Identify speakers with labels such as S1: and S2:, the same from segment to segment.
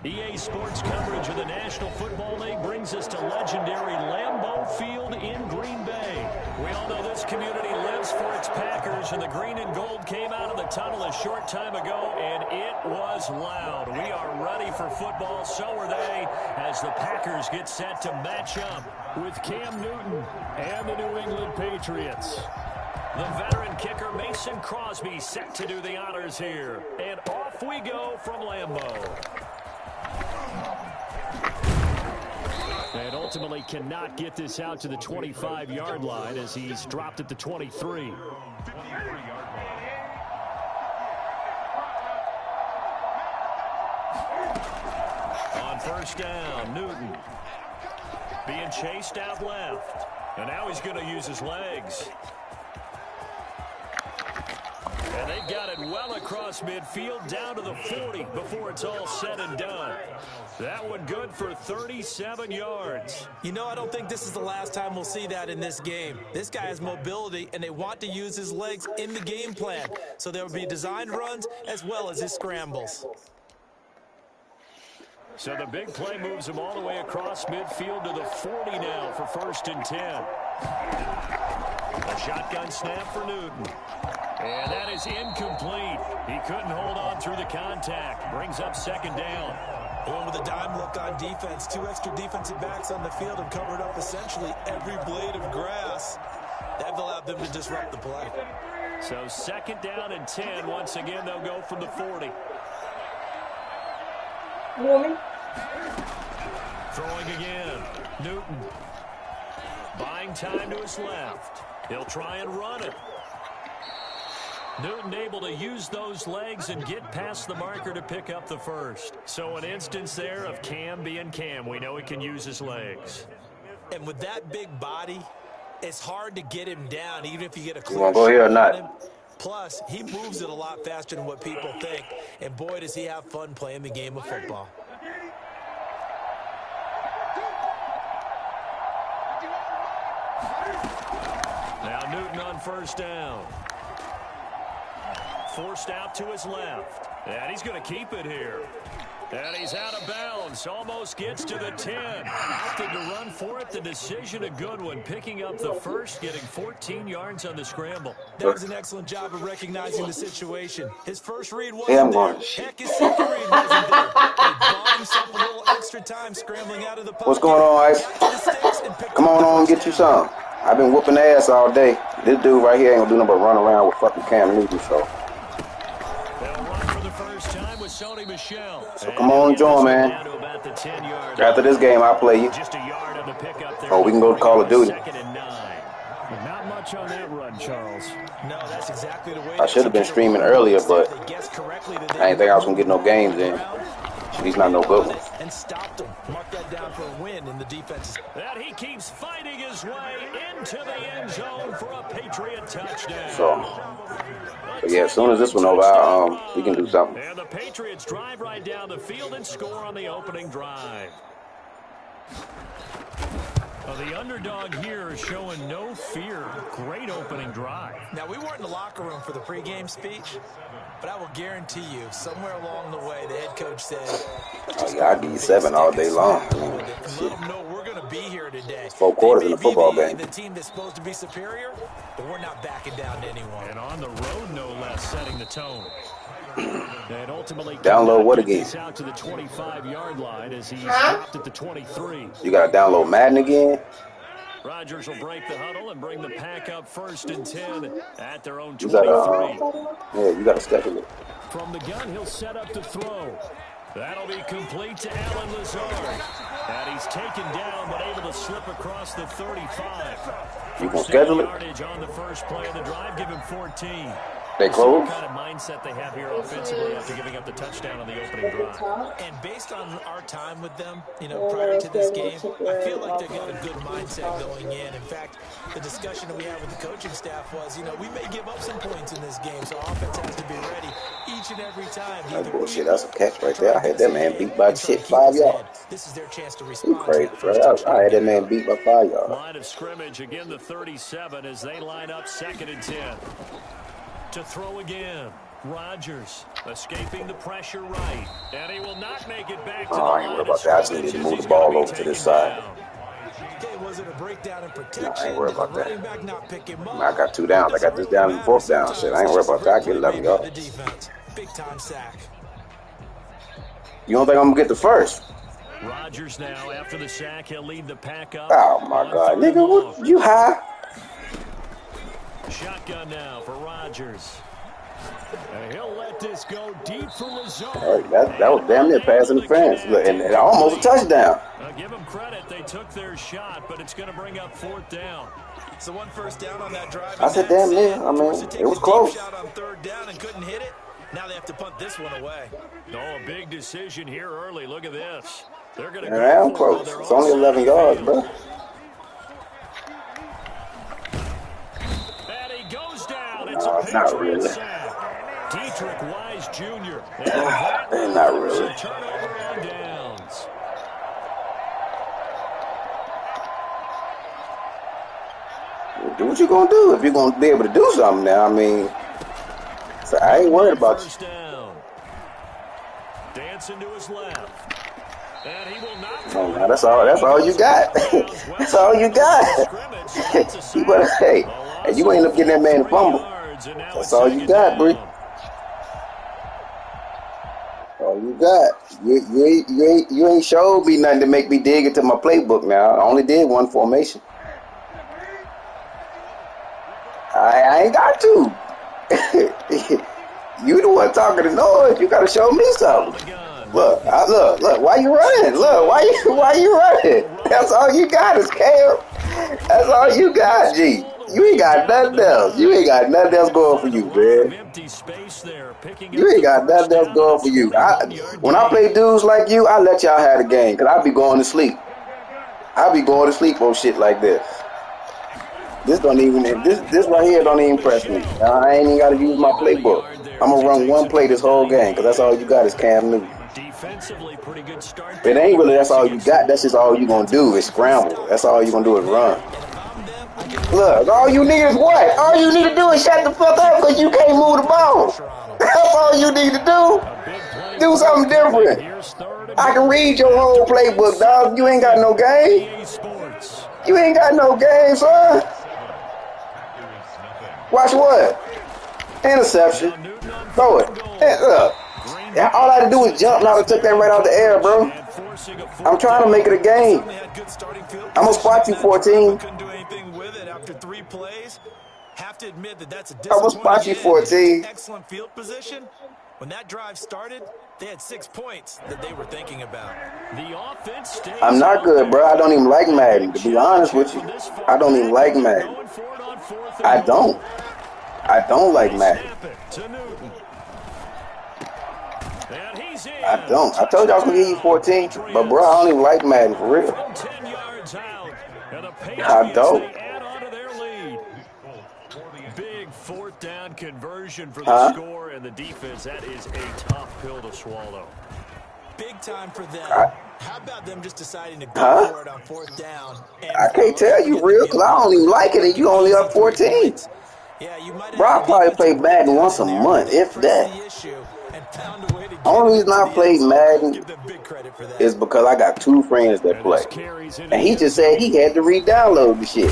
S1: EA Sports coverage of the National Football League brings us to legendary Lambeau Field in Green Bay. We all know this community lives for its Packers, and the green and gold came out of the tunnel a short time ago, and it was loud. We are ready for football, so are they, as the Packers get set to match up with Cam Newton and the New England Patriots. The veteran kicker Mason Crosby set to do the honors here, and off we go from Lambeau. And ultimately cannot get this out to the 25-yard line as he's dropped at the 23. On first down, Newton being chased out left. And now he's going to use his legs. And they've got it well across midfield down to the 40 before it's all said and done. That one good for 37 yards.
S2: You know, I don't think this is the last time we'll see that in this game. This guy has mobility, and they want to use his legs in the game plan. So there will be designed runs as well as his scrambles.
S1: So the big play moves him all the way across midfield to the 40 now for 1st and 10. A shotgun snap for Newton. And that is incomplete. He couldn't hold on through the contact. Brings up 2nd down.
S2: Going with a dime look on defense. 2 extra defensive backs on the field have covered up essentially every blade of grass. That allowed them to disrupt the play.
S1: So 2nd down and 10. Once again, they'll go from the 40.
S3: Woman.
S1: Throwing again. Newton. Buying time to his left. He'll try and run it. Newton able to use those legs and get past the marker to pick up the first. So an instance there of Cam being Cam. We know he can use his legs.
S2: And with that big body, it's hard to get him down, even if you get a clear
S4: You want to go here or
S2: shot on
S4: not?
S2: him. Plus, he moves it a lot faster than what people think. And boy, does he have fun playing the game of football.
S1: Now Newton on first down. Forced out to his left. And he's going to keep it here. And he's out of bounds. Almost gets to the 10. Opted to run for it. The decision a good one. Picking up the first, getting 14 yards on the scramble.
S2: That was an excellent job of recognizing the situation. His first read wasn't
S4: Yeah, I'm
S2: there.
S4: going.
S2: Heck, his second read wasn't there. He bought himself a little extra time scrambling out of the pocket.
S4: What's going on, Ice?
S2: Got to the sticks and picked
S4: Come
S2: up
S4: on
S2: the
S4: and
S2: first
S4: get you
S2: down.
S4: some. I've been whooping ass all day. This dude right here ain't gonna do nothing but run around with fucking Cam Newton, so.
S1: They'll run for the first time with Sony Michel.
S4: So come on and join, man. After this game, I'll play you.
S1: Just a yard on the pickup there.
S4: Oh, we can go to Call of Duty.
S1: 2nd and 9. Not much on that run, Charles.
S2: No, that's exactly the way
S4: I should have been streaming earlier, but I ain't think I was gonna get no games in. He's not no good one.
S2: And stopped him. Mark that down for a win in the defense.
S1: That he keeps fighting his way into the end zone for a Patriot touchdown.
S4: So yeah, as soon as this one over, we can do something.
S1: And the Patriots drive right down the field and score on the opening drive. Well, the underdog here is showing no fear. Great opening drive.
S2: Now, we weren't in the locker room for the pregame speech, but I will guarantee you, somewhere along the way, the head coach said,
S4: Oh yeah, I'll give you 7 all day long. I mean,
S2: let
S4: shit.
S2: them know we're going to be here today.
S4: 4 quarters in a football game.
S2: The team that's supposed to be superior, but we're not backing down to anyone.
S1: And on the road, no less, setting the tone. And ultimately
S4: Download what again?
S1: Out to the 25-yard line as he's dropped at the 23.
S4: You gotta download Madden again?
S1: Rodgers will break the huddle and bring the pack up 1st and 10 at their own
S4: You
S1: 23.
S4: gotta, you gotta schedule it.
S1: From the gun, he'll set up to throw. That'll be complete to Alan Lazard. And he's taken down, but able to slip across the 35.
S4: You gonna schedule it?
S1: Yardage on the first play of the drive, give him 14.
S4: They close?
S1: What kind of mindset they have here offensively after giving up the touchdown on the opening drive.
S2: And based on our time with them, you know, prior to this game, I feel like they've got a good mindset going in. In fact, the discussion that we had with the coaching staff was, you know, we may give up some points in this game, so offense has to be ready each and every time.
S4: That's bullshit. That's a catch right there. I had that man beat by shit 5 yards.
S2: This is their chance to
S4: You
S2: respond.
S4: crazy, bro. I had that man beat by 5 yards.
S1: Line of scrimmage, again the 37 as they line up 2nd and 10. To throw again. Rodgers escaping the pressure right. And he will not make it back to the
S4: I ain't
S1: line
S4: worried
S1: of
S4: about that. I just need
S1: scrimmage
S4: to
S1: as
S4: move the
S1: he's going to
S4: ball
S1: be
S4: over to
S1: taken
S4: this side.
S1: down.
S2: Okay, was it a breakdown in
S4: No,
S2: protection?
S4: I ain't worried
S2: Did the
S4: about that.
S2: running back not pick him up?
S4: I got 2 downs. I got this
S2: Doesn't
S4: down
S2: really
S4: and
S2: matter.
S4: 4th down. Shit, I
S2: Sometimes
S4: ain't
S2: it's
S4: worried
S2: just a
S4: about that. I
S2: great
S4: get
S2: play
S4: 11
S2: made by the
S4: yards.
S2: defense. Big time sack.
S4: You don't think I'm gonna get the first?
S1: Rodgers now, after the sack, he'll lead the pack up
S4: Oh my
S1: on
S4: God,
S1: 3rd and
S4: nigga,
S1: long.
S4: what? You high?
S1: Shotgun now for Rodgers. And he'll let this go deep for Lazard.
S4: Hey, that was damn near pass interference. Look, and almost a touchdown.
S1: Give them credit. They took their shot, but it's going to bring up 4th down.
S2: So 1 first down on that drive.
S4: I said damn near. I mean, it was close.
S2: Shot on 3rd down and couldn't hit it. Now they have to punt this one away.
S1: Oh, a big decision here early. Look at this. They're going to
S4: Yeah,
S1: go
S4: I'm
S1: for it on
S4: close.
S1: their
S4: It's
S1: own
S4: only
S1: side
S4: 11
S1: of the
S4: yards,
S1: field.
S4: bro.
S1: And he goes down. It's a
S4: No, not
S1: Patriot
S4: really.
S1: sack. Dietrich Wise Jr. And that
S4: Not
S1: force
S4: really.
S1: a turnover on downs.
S4: Do what you gonna do if you're gonna be able to do something now. I mean, so I ain't worried about you.
S1: First down. Dancing to his left. And he will not throw.
S4: Oh, that's all you got. That's all you got. You better, hey, you ain't up getting that man to fumble. That's all you got, bro. All you got. You ain't showed me nothing to make me dig into my playbook now. I only did 1 formation. I ain't got to. You the one talking to noise. You gotta show me something. Look. Why you running? Look, why you running? That's all you got is Cam. That's all you got, G. You ain't got nothing else. You ain't got nothing else going for you, man. You ain't got nothing else going for you. When I play dudes like you, I let y'all have the game, because I be going to sleep. I be going to sleep on shit like this. This right here don't even impress me. I ain't even got to use my playbook. I'm gonna run one play this whole game, because that's all you got is Cam Newton.
S1: Defensively, pretty good start.
S4: It ain't really that's all you got. That's just all you gonna do is scramble. That's all you gonna do is run. Look, all you need is what? All you need to do is shut the fuck up because you can't move the ball. That's all you need to do. Do something different. I can read your whole playbook, dog. You ain't got no game. You ain't got no game, son. Watch what? Interception. Throw it. Look. All I had to do was jump. Now I took that right out the air, bro. I'm trying to make it a game. I'm gonna spot you 14.
S2: Couldn't do anything with it after 3 plays. Have to admit that's a
S4: I'm gonna spot you 14.
S2: Excellent field position. When that drive started, they had 6 points that they were thinking about.
S1: The offense stays.
S4: I'm not good, bro. I don't even like Madden. To be honest with you, I don't even like Madden. I don't like Madden. I don't. I told you I was gonna give you 14, but bro, I don't even like Madden for real. I don't.
S1: Big 4th down conversion for the score, and the defense, that is a tough pill to swallow.
S2: Big time for them. How about them just deciding to go for it on 4th down?
S4: I can't tell you real, because I don't even like it, and you only up 14. Bro, I probably play Madden once a month, if that. Only reason I play Madden is because I got 2 friends that play. And he just said he had to re-download the shit.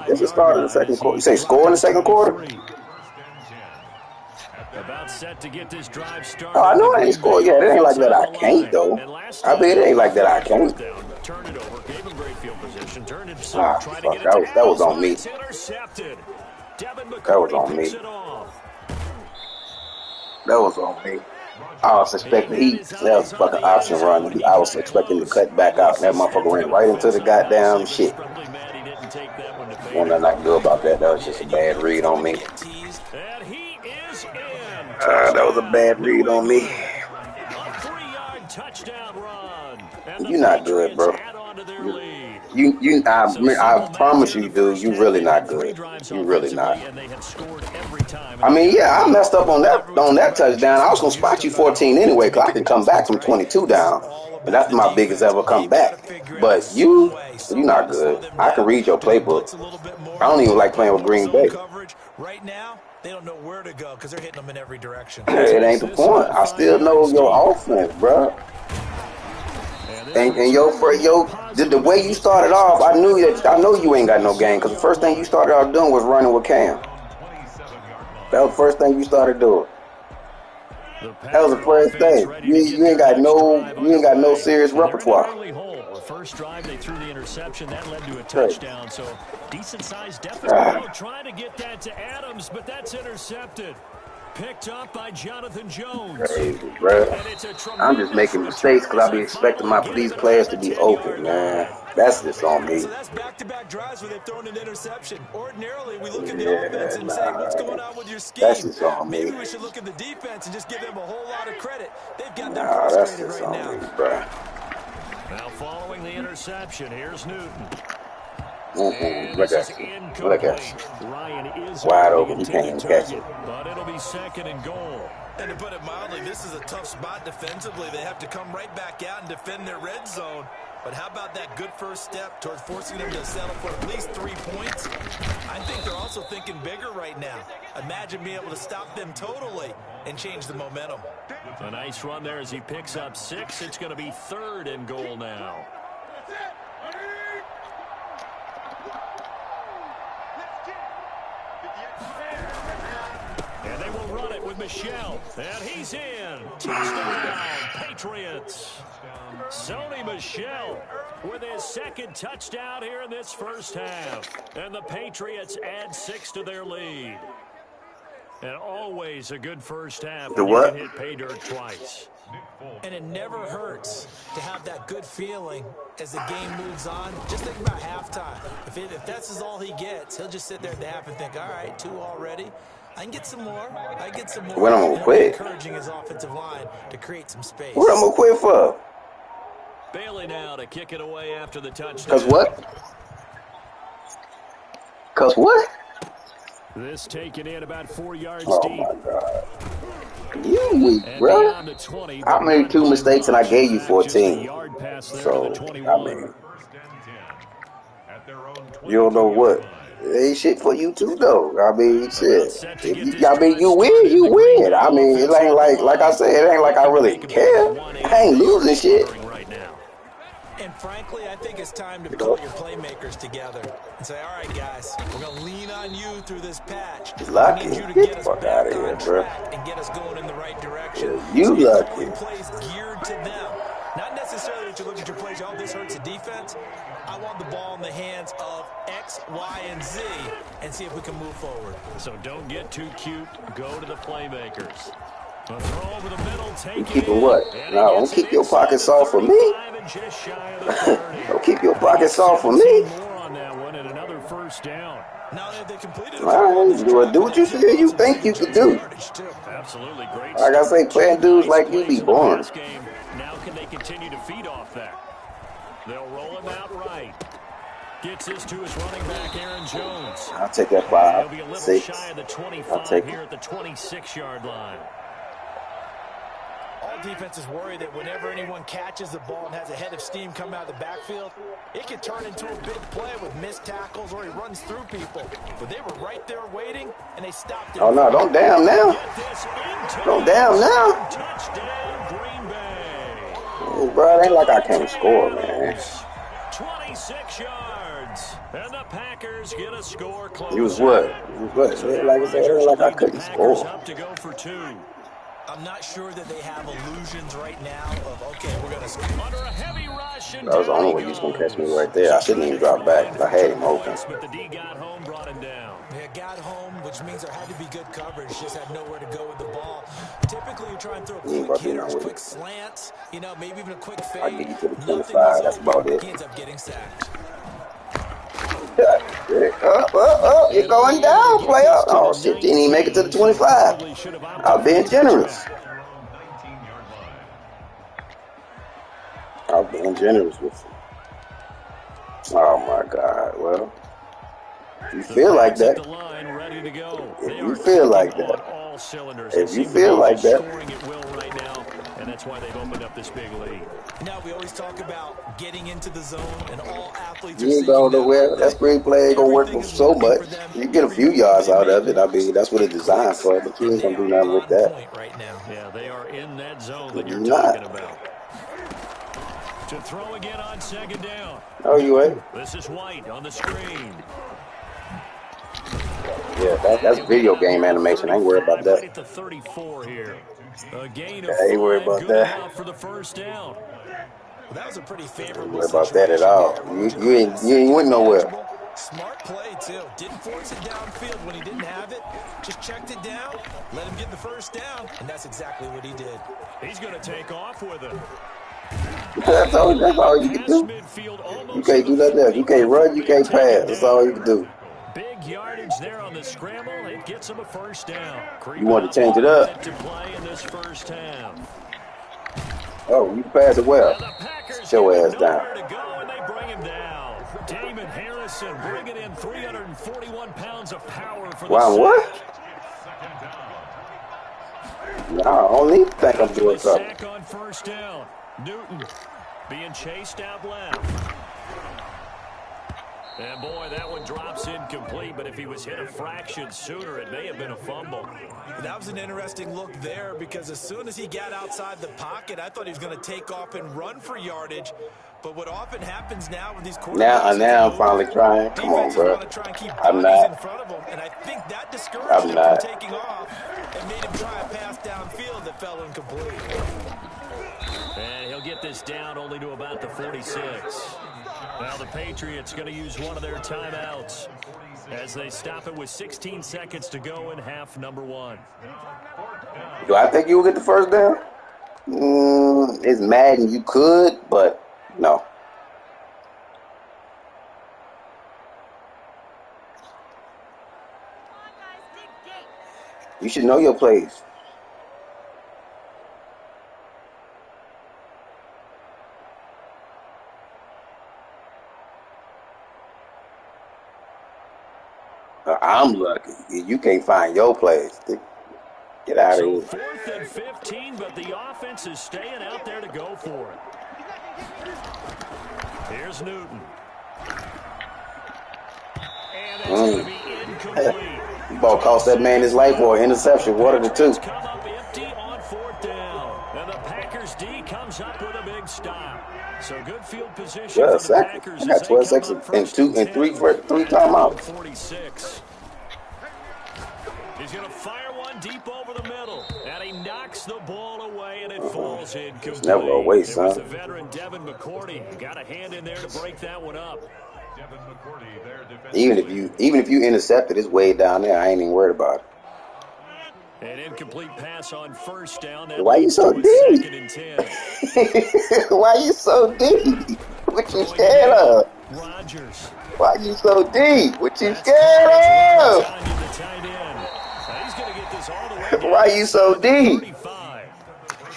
S4: This is start in the second quarter. You say score in the second quarter?
S1: About set to get this drive started.
S4: Oh, I know I ain't scored yet. It ain't like that I can't, though. I bet it ain't like that I can't.
S1: Turn it over, gave him great field position, turned it
S4: Fuck, that was on me. That was on me. That was on me. I was expecting that was a fucking option run. I was expecting to cut back out. And that motherfucker ran right into the goddamn shit. Ain't nothing I can do about that. That was just a bad read on me. That was a bad read on me. You're not good, bro. I promise you, dude, you really not good. You really not. I mean, yeah, I messed up on that touchdown. I was gonna spot you 14 anyway, cause I can come back from 22 down, and that's my biggest ever comeback. But you're not good. I can read your playbook. I don't even like playing with Green Bay.
S2: Right now, they don't know where to go because they're hitting them in every direction.
S4: It ain't the point. I still know your offense, bro. And the way you started off, I know you ain't got no game because the first thing you started out doing was running with Cam. That was the first thing you started doing. That was the first thing. You ain't got no serious repertoire.
S1: First drive, they threw the interception. That led to a touchdown. So decent-sized deficit. Trying to get that to Adams, but that's intercepted. Picked up by Jonathan Jones.
S4: Crazy, bro. I'm just making mistakes because I be expecting these players to be open, man. That's just on me.
S2: So that's back-to-back drives where they've thrown an interception. Ordinarily, we look at the offense and say, what's going on with your scheme?
S4: That's just on me.
S2: Maybe we should look at the defense and just give them a whole lot of credit. They've got them frustrated
S4: right
S2: now.
S4: Me, bro.
S1: Now following the interception, here's Newton.
S4: Look at you.
S1: Ryan is
S4: wide open. You can't even catch it.
S1: But it'll be second and goal.
S2: And to put it mildly, this is a tough spot defensively. They have to come right back out and defend their red zone. But how about that good first step towards forcing them to settle for at least 3 points? I think they're also thinking bigger right now. Imagine being able to stop them totally and change the momentum.
S1: A nice run there as he picks up 6. It's going to be third and goal now. And they will run it with Michel. And he's in. Touchdown, Patriots. Sony Michel with his second touchdown here in this first half. And the Patriots add 6 to their lead. And always a good first half when you can hit pay dirt twice.
S2: And it never hurts to have that good feeling as the game moves on. Just think about halftime. If that's all he gets, he'll just sit there at the half and think, all right, 2 already. I can get some more.
S4: What I'm gonna quit?
S2: Encouraging his offensive line to create some space.
S4: What I'm gonna quit for?
S1: Bailey now to kick it away after the touchdown.
S4: Cause what? Cause what?
S1: This taken in about 4 yards deep.
S4: Oh my God. You weak, bro. I made 2 mistakes and I gave you 14. So, I mean, you don't know what. It ain't shit for you too, though. I mean, shit. You win. I mean, it ain't like I said, it ain't like I really care. I ain't losing shit.
S2: And frankly, I think it's time to pull your playmakers together and say, all right, guys, we're going to lean on you through this patch.
S4: Lucky. Get the fuck out of here, bro.
S2: And get us going in the right direction.
S4: Yeah, you lucky.
S2: Plays geared to them. Not necessarily that you look at your plays, oh, this hurts the defense. I want the ball in the hands of X, Y, and Z and see if we can move forward.
S1: So don't get too cute. Go to the playmakers. A throw over the middle.
S4: You keeping what? No, don't keep your pockets soft for me. Don't keep your pockets soft for me.
S1: More on that one and another first down.
S2: Now that they completed
S4: all right, do what you feel you think you can do.
S1: Absolutely great.
S4: Like I say, playing dudes like you be boring.
S1: Now can they continue to feed off that? They'll roll him out right. Gets this to his running back, Aaron Jones.
S4: I'll take that 5,
S1: He'll be a little
S4: 6.
S1: shy of the 25
S4: I'll take
S1: here at the 26-yard line.
S2: All defenses worry that whenever anyone catches the ball and has a head of steam come out of the backfield, it can turn into a big play with missed tackles or he runs through people. But they were right there waiting, and they stopped it.
S4: Oh, no, don't damn now. Don't damn now.
S1: Touchdown, Green Bay.
S4: Hey, bro, it ain't like I can't score, man.
S1: 26 yards. And the Packers get a score close.
S4: You was what? Like I said, it ain't like I couldn't score.
S1: Up to go for 2.
S2: I'm not sure that they have illusions right now of, okay, we're going to score.
S1: Under a heavy rush, and
S4: that was the only way he was going to catch me right there. I shouldn't even drop back. I had him open.
S1: But the D got home, brought him down.
S2: Yeah, got home, which means there had to be good coverage. Just had nowhere to go with the ball. Typically, you try and throw quick hitters, quick slants, maybe even a quick fade.
S4: I get you to the 25. That's about it.
S2: He ends up getting sacked.
S4: You're going down, player. Oh, shit, didn't even make it to the 25. I'm being generous. I'm being generous with you. Oh, my God. Well, if you feel like that, if you feel like that, if you feel like that,
S1: and that's why they've opened up this big lead.
S2: Now, we always talk about getting into the zone, and all athletes are
S4: You ain't
S2: seeking
S4: going
S2: that all
S4: nowhere. That
S2: day.
S4: screen play ain't gonna work
S2: Everything
S4: for
S2: is
S4: so
S2: working
S4: much.
S2: for them.
S4: You get a
S2: Every
S4: few
S2: move
S4: yards
S2: they
S4: out of
S2: make
S4: it. I mean, that's what it's designed
S2: clicks,
S4: for, but you
S2: and
S4: ain't
S2: they
S4: gonna do
S2: are
S4: nothing with
S2: on
S4: that.
S2: point right now.
S1: Yeah, they are in that zone that you're
S4: You're
S1: talking
S4: not.
S1: about. To throw again on second down.
S4: No, you ain't.
S1: This is White on the screen.
S4: Yeah,
S1: And
S4: that's
S1: he'll get it
S4: video
S1: out
S4: game
S1: near the
S4: animation. I ain't worried about
S1: 35, right
S4: that.
S1: at the 34 here. A gain
S4: Yeah,
S1: of
S4: I ain't worried
S1: 5,
S4: about
S1: good
S4: that.
S1: enough for the first down.
S2: Well, that was a pretty
S4: I ain't
S2: favorable
S4: worried about that at
S2: situation
S4: all.
S2: there. What would
S4: You
S2: you
S4: you
S2: call that?
S4: ain't you ain't
S2: Second
S4: went
S2: and
S4: nowhere.
S2: manageable. Smart play, too. Didn't force it downfield when he didn't have it. Just checked it down, let him get the first down, and that's exactly what he did.
S1: He's going to take off with it.
S4: That's all you can
S1: Past
S4: do.
S1: midfield,
S4: You
S1: almost to
S4: can't
S1: the
S4: do nothing else.
S1: 40
S4: You can't
S1: before
S4: run. You
S1: being
S4: can't pass.
S1: taken
S4: That's all you
S1: down.
S4: can do.
S1: Big yardage there on the scramble. It gets him a first down.
S4: You
S1: Creeping
S4: want to
S1: up
S4: change
S1: on
S4: it
S1: a
S4: up?
S1: minute to play in this first half.
S4: Oh, you pass it well.
S1: And the Packers
S4: Sit
S1: give
S4: your
S1: him
S4: ass down.
S1: nowhere to go, and they bring him down. Damon Harrison bringing in 341 pounds of power for the
S4: Wow, what?
S1: sack.
S4: No, I don't need to think I'm
S1: After the
S4: doing something.
S1: sack on first down, Newton being chased out left. And boy, that one drops incomplete, but if he was hit a fraction sooner, it may have been a fumble.
S2: That was an interesting look there because as soon as he got outside the pocket, I thought he was going to take off and run for yardage. But what often happens now with these quarterbacks is
S4: Now
S2: a
S4: I'm finally
S2: move.
S4: trying. Come on,
S2: Defenses
S4: bro.
S2: want to try and keep
S4: I'm
S2: bodies in
S4: not.
S2: front of him, and I think that discouraged
S4: I'm
S2: him from
S4: not.
S2: taking off and made him try a pass downfield that fell incomplete.
S1: And he'll get this down only to about the 46. Now the Patriots going to use one of their timeouts as they stop it with 16 seconds to go in half number 1.
S4: Do I think you will get the first down? It's Madden. You could, but no. You should know your plays. I'm lucky. You can't find your plays. Get out of
S1: So
S4: here.
S1: 4th and 15, but the offense is staying out there to go for it. Here's Newton. And it's going to be incomplete.
S4: The ball cost that man his life or an interception. One of the two.
S1: Come up empty on 4th down. And the Packers D comes up with a big stop. So good field position for the Packers.
S4: I got 12 seconds and three timeouts.
S1: 46. He's going to fire one deep over the middle. And he knocks the ball away, and it falls incomplete.
S4: It's never a waste,
S1: It was
S4: son.
S1: the veteran Devin McCourty. Got a hand in there to break that one up.
S4: Even if you intercept it, it's way down there. I ain't even worried about it.
S1: An incomplete pass on first down.
S4: Why you so deep?
S1: 2nd and 10.
S4: Why you so deep? What you
S1: Going
S4: scared
S1: again,
S4: of?
S1: Rodgers.
S4: Why you so deep? What you
S1: That's
S4: scared
S1: Clemens
S4: of?
S1: on to the tight end. Now he's going to get this all the way down
S4: Why you so
S1: inside the
S4: deep?
S1: 35.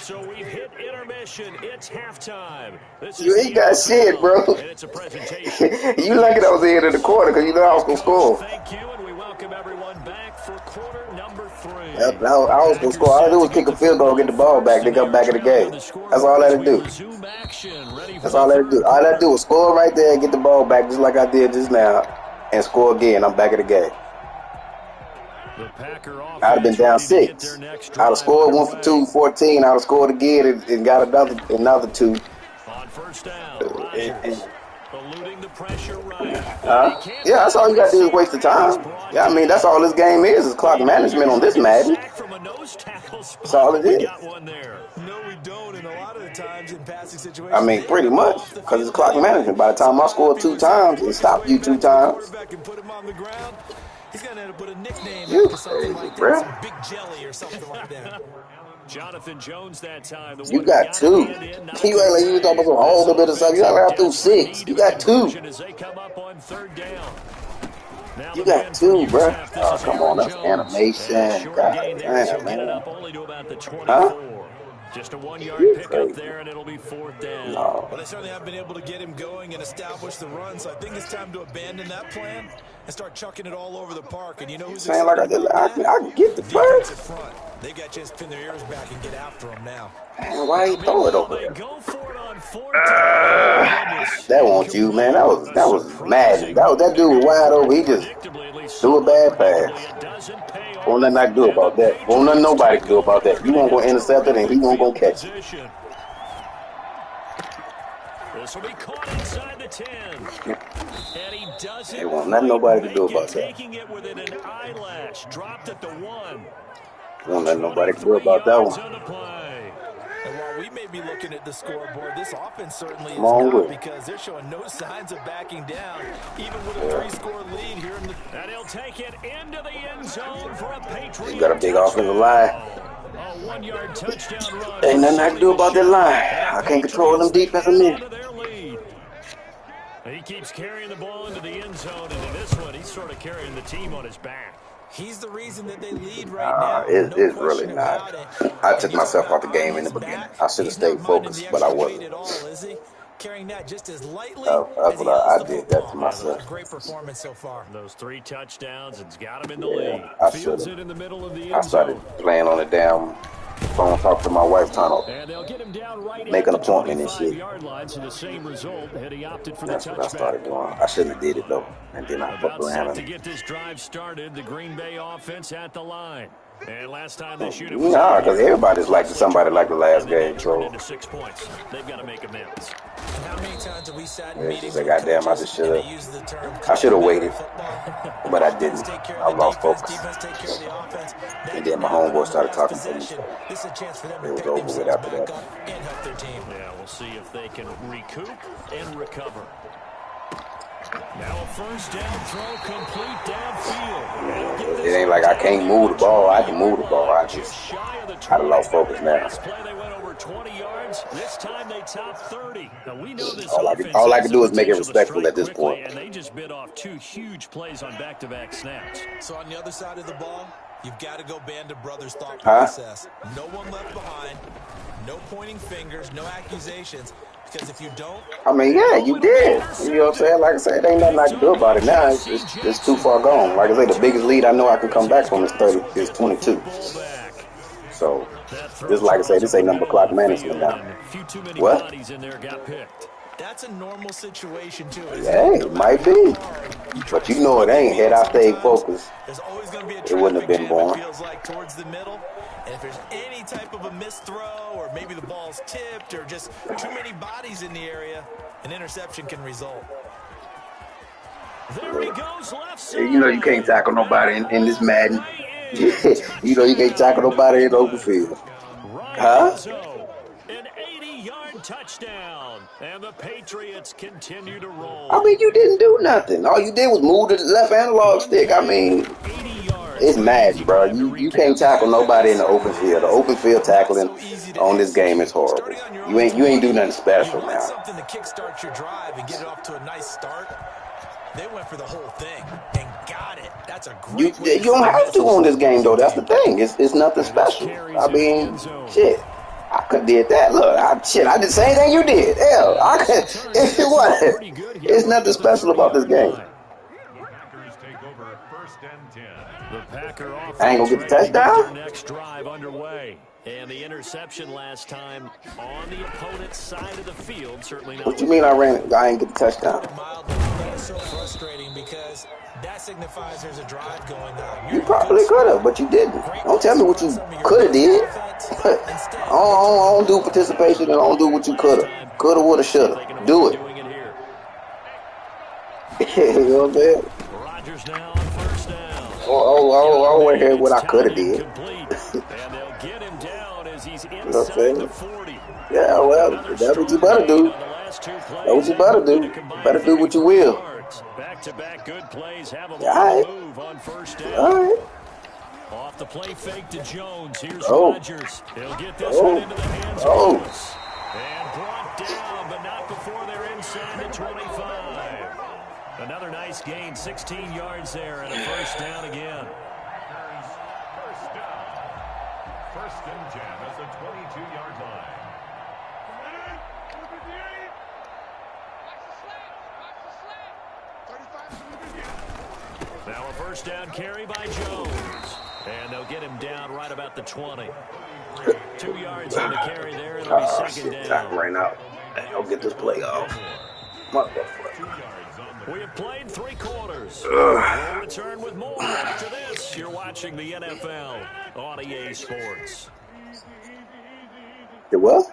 S1: So we've hit intermission. It's halftime. This
S4: You
S1: is
S4: ain't
S1: the
S4: got shit, bro.
S1: NFL, and it's a presentation.
S4: You lucky that was the end of the quarter because you know I was gonna score.
S1: Thank you, and we welcome everyone back for quarter number 3.
S4: Yep, I was gonna score. All I do was kick a field goal, get the ball back, they got back in the game. That's all I had to do. That's all I had to do. All I had to do was score right there, get the ball back, just like I did just now, and score again. I'm back in the game. I'd have been down 6. I'd have scored 1 for 2, 14. I'd have scored again and got another 2.
S1: On first down, Rodgers eluding the pressure right.
S4: Yeah, that's all you got to do is waste the time. Yeah, I mean, that's all this game is clock management on this Madden. That's all it is.
S2: No, we don't, and a lot of the times in passing situations,
S4: I mean, pretty much, because it's clock management. By the time I score 2 times and stop you 2 times,
S2: he's going to end up with a nickname
S4: you
S2: after something
S4: crazy,
S2: like
S4: bro.
S2: that, some big jelly or something like that.
S1: Jonathan Jones that time.
S4: You got 2. You act like you was talking about some whole little bit of stuff. You got to through 6. You got 2.
S1: As they come up on 3rd down.
S4: You got 2, bro. Oh, come on, that's animation. God damn, man.
S1: Only to about the 24.
S4: Huh?
S1: Just a 1-yard pickup there, and it'll be 4th down.
S4: No.
S2: Well, they certainly haven't been able to get him going and establish the run, so I think it's time to abandon that plan and start chucking it all over the park. And you know who's
S4: saying like I can get the
S2: defensive
S4: first.
S2: front. They got a chance to pin their ears back and get after him now.
S4: Man, why he throw it over there?
S1: Go for it on 4th down.
S4: That wasn't you, man. That was Madden. That dude was wide open. He just threw a bad pass. Won't nothing I can do about that. Won't nothing nobody can do about that. You won't go intercept it, and he won't go catch it.
S1: This will be caught inside the 10. And he doesn't.
S4: There won't nothing nobody can do about that.
S1: Taking it within an eyelash. Dropped at the 1.
S4: Won't nothing nobody can do about that one.
S2: And while we may be looking at the scoreboard, this offense certainly is
S4: Come on
S2: not,
S4: with
S2: because they're showing no signs of backing down, even with a 3-score lead here in the...
S1: And he'll take it into the end zone for a Patriot.
S4: He's got a big offensive line.
S1: A 1-yard touchdown run.
S4: Ain't nothing I can do about that line. I can't control them defensive men.
S1: He keeps carrying the ball into the end zone, and in this one, he's sort of carrying the team on his back.
S2: He's the reason that they lead right now.
S4: It's really not. I took myself out the game in the beginning. I should have stayed focused, but I wasn't.
S2: Carrying that just as lightly
S4: that's what I did that to myself.
S2: Great performance so far.
S1: Those 3 touchdowns, it's got him in the lead.
S4: I
S1: Fields it in the middle of the
S4: I
S1: end
S4: started
S1: zone.
S4: playing on the damn phone, talk to my wife, trying
S1: And they'll get him down right
S4: make an
S1: at the
S4: appointment and shit.
S1: 25-yard line, so the same result had he opted for
S4: That's
S1: the
S4: what I
S1: touchback.
S4: started doing. I shouldn't have did it though, and then I fucked
S1: About set
S4: around.
S1: to get this drive started, the Green Bay offense at the line. And last time they shoot it,
S4: Nah, because everybody's like somebody like the last game, so.
S1: into 6 points. They've got to make amends.
S2: How many times have we sat in
S4: Yeah,
S2: meetings
S4: just like,
S2: with
S4: goddamn, I
S2: coaches
S4: just
S2: and
S4: should've-
S2: they use the term
S4: I should have waited,
S2: football?
S4: but I didn't.
S2: Take care
S4: I
S2: of the
S4: lost
S2: defense,
S4: focus.
S2: defense take care of the offense.
S4: And then my homeboy started talking to me.
S2: Possession. This is a chance for them
S4: It
S2: to
S4: was
S2: pick
S4: over with
S2: themselves
S4: after
S2: back
S4: that.
S2: up and help their team.
S1: Yeah, we'll see if they can recoup and recover. Now a first down throw complete downfield.
S4: It ain't like I can't move the ball. I can move the ball. I just kind of lost focus now.
S1: Last play they went over 20 yards. This time they top 30. Now we know this
S4: All I can do is make it respectful at this point.
S1: And they just bit off 2 huge plays on back-to-back snaps.
S2: So on the other side of the ball, you've got to go Band of Brothers thought
S4: Huh?
S2: process. No one left behind. No pointing fingers. No accusations. Because if you don't...
S4: I mean, yeah, you did. You know what I'm saying? Like I said, ain't nothing I can do about it now. It's too far gone. Like I said, the biggest lead I know I can come back from is 22. So, this, like I said, this ain't number clock management now. What?
S2: That's a normal situation, too.
S4: Yeah, it might be. But you know it ain't. Had I stayed focused,
S2: There's always going to be a
S4: it wouldn't have been
S2: traffic jam,
S4: born.
S2: it feels like, towards the middle. And if there's any type of a missed throw, or maybe the ball's tipped, or just too many bodies in the area, an interception can result.
S1: There he goes, left side.
S4: You know you can't tackle nobody in this Madden. You know you can't tackle nobody in the open field. Huh?
S1: An 80-yard touchdown, and the Patriots continue to roll.
S4: I mean, you didn't do nothing. All you did was move the left analog stick. I mean, it's Madden, bro. You can't tackle nobody in the open field. The open field tackling on this game is horrible. You ain't do nothing special now.
S2: Something to kickstart your drive and get it off to a nice start. They went for the whole thing and got it. That's a great
S4: You don't have to on this game though. That's the thing. It's nothing special. I mean, shit. I could have did that. Look, I did the same thing you did. Hell, I could. If it was, it's nothing special about this game. I ain't gonna get the touchdown.
S1: Next drive underway. And the interception last time on the opponent's side of the field. Certainly not.
S4: What you mean I ain't get the touchdown?
S2: That is so frustrating because that signifies there's a drive going on.
S4: You probably could have, but you didn't. Don't tell me what you could have did. I don't do participation and I don't do what you could have. Could have, would have, should have. Do it. You know what I'm saying?
S1: Rodgers now on first down.
S4: I don't want to hear what I could have did.
S1: And they'll get him down as he's
S4: You know what I'm
S1: inside
S4: saying?
S1: the 40.
S4: Yeah, well, that's what you better do. That's what you better do. Better do what you will.
S1: Back-to-back good plays have him
S4: All
S1: on
S4: right.
S1: the move on first down.
S4: All right.
S1: Off the play fake to Jones. Here's
S4: Oh.
S1: Rodgers. He'll get this
S4: Oh.
S1: one into the hands of
S4: Oh.
S1: Lewis. And brought down, but not before they're inside the 25. Another nice gain, 16 yards there, and a first down again. First and 10 at the 22-yard line. Now a first down carry by Jones. And they'll get him down right about the 20. 2 yards on the carry there. It'll be second down.
S4: Time ran out. I'll get this play off.
S1: We have played 3 quarters. We'll return with more after this. You're watching the NFL on EA Sports.
S4: It was?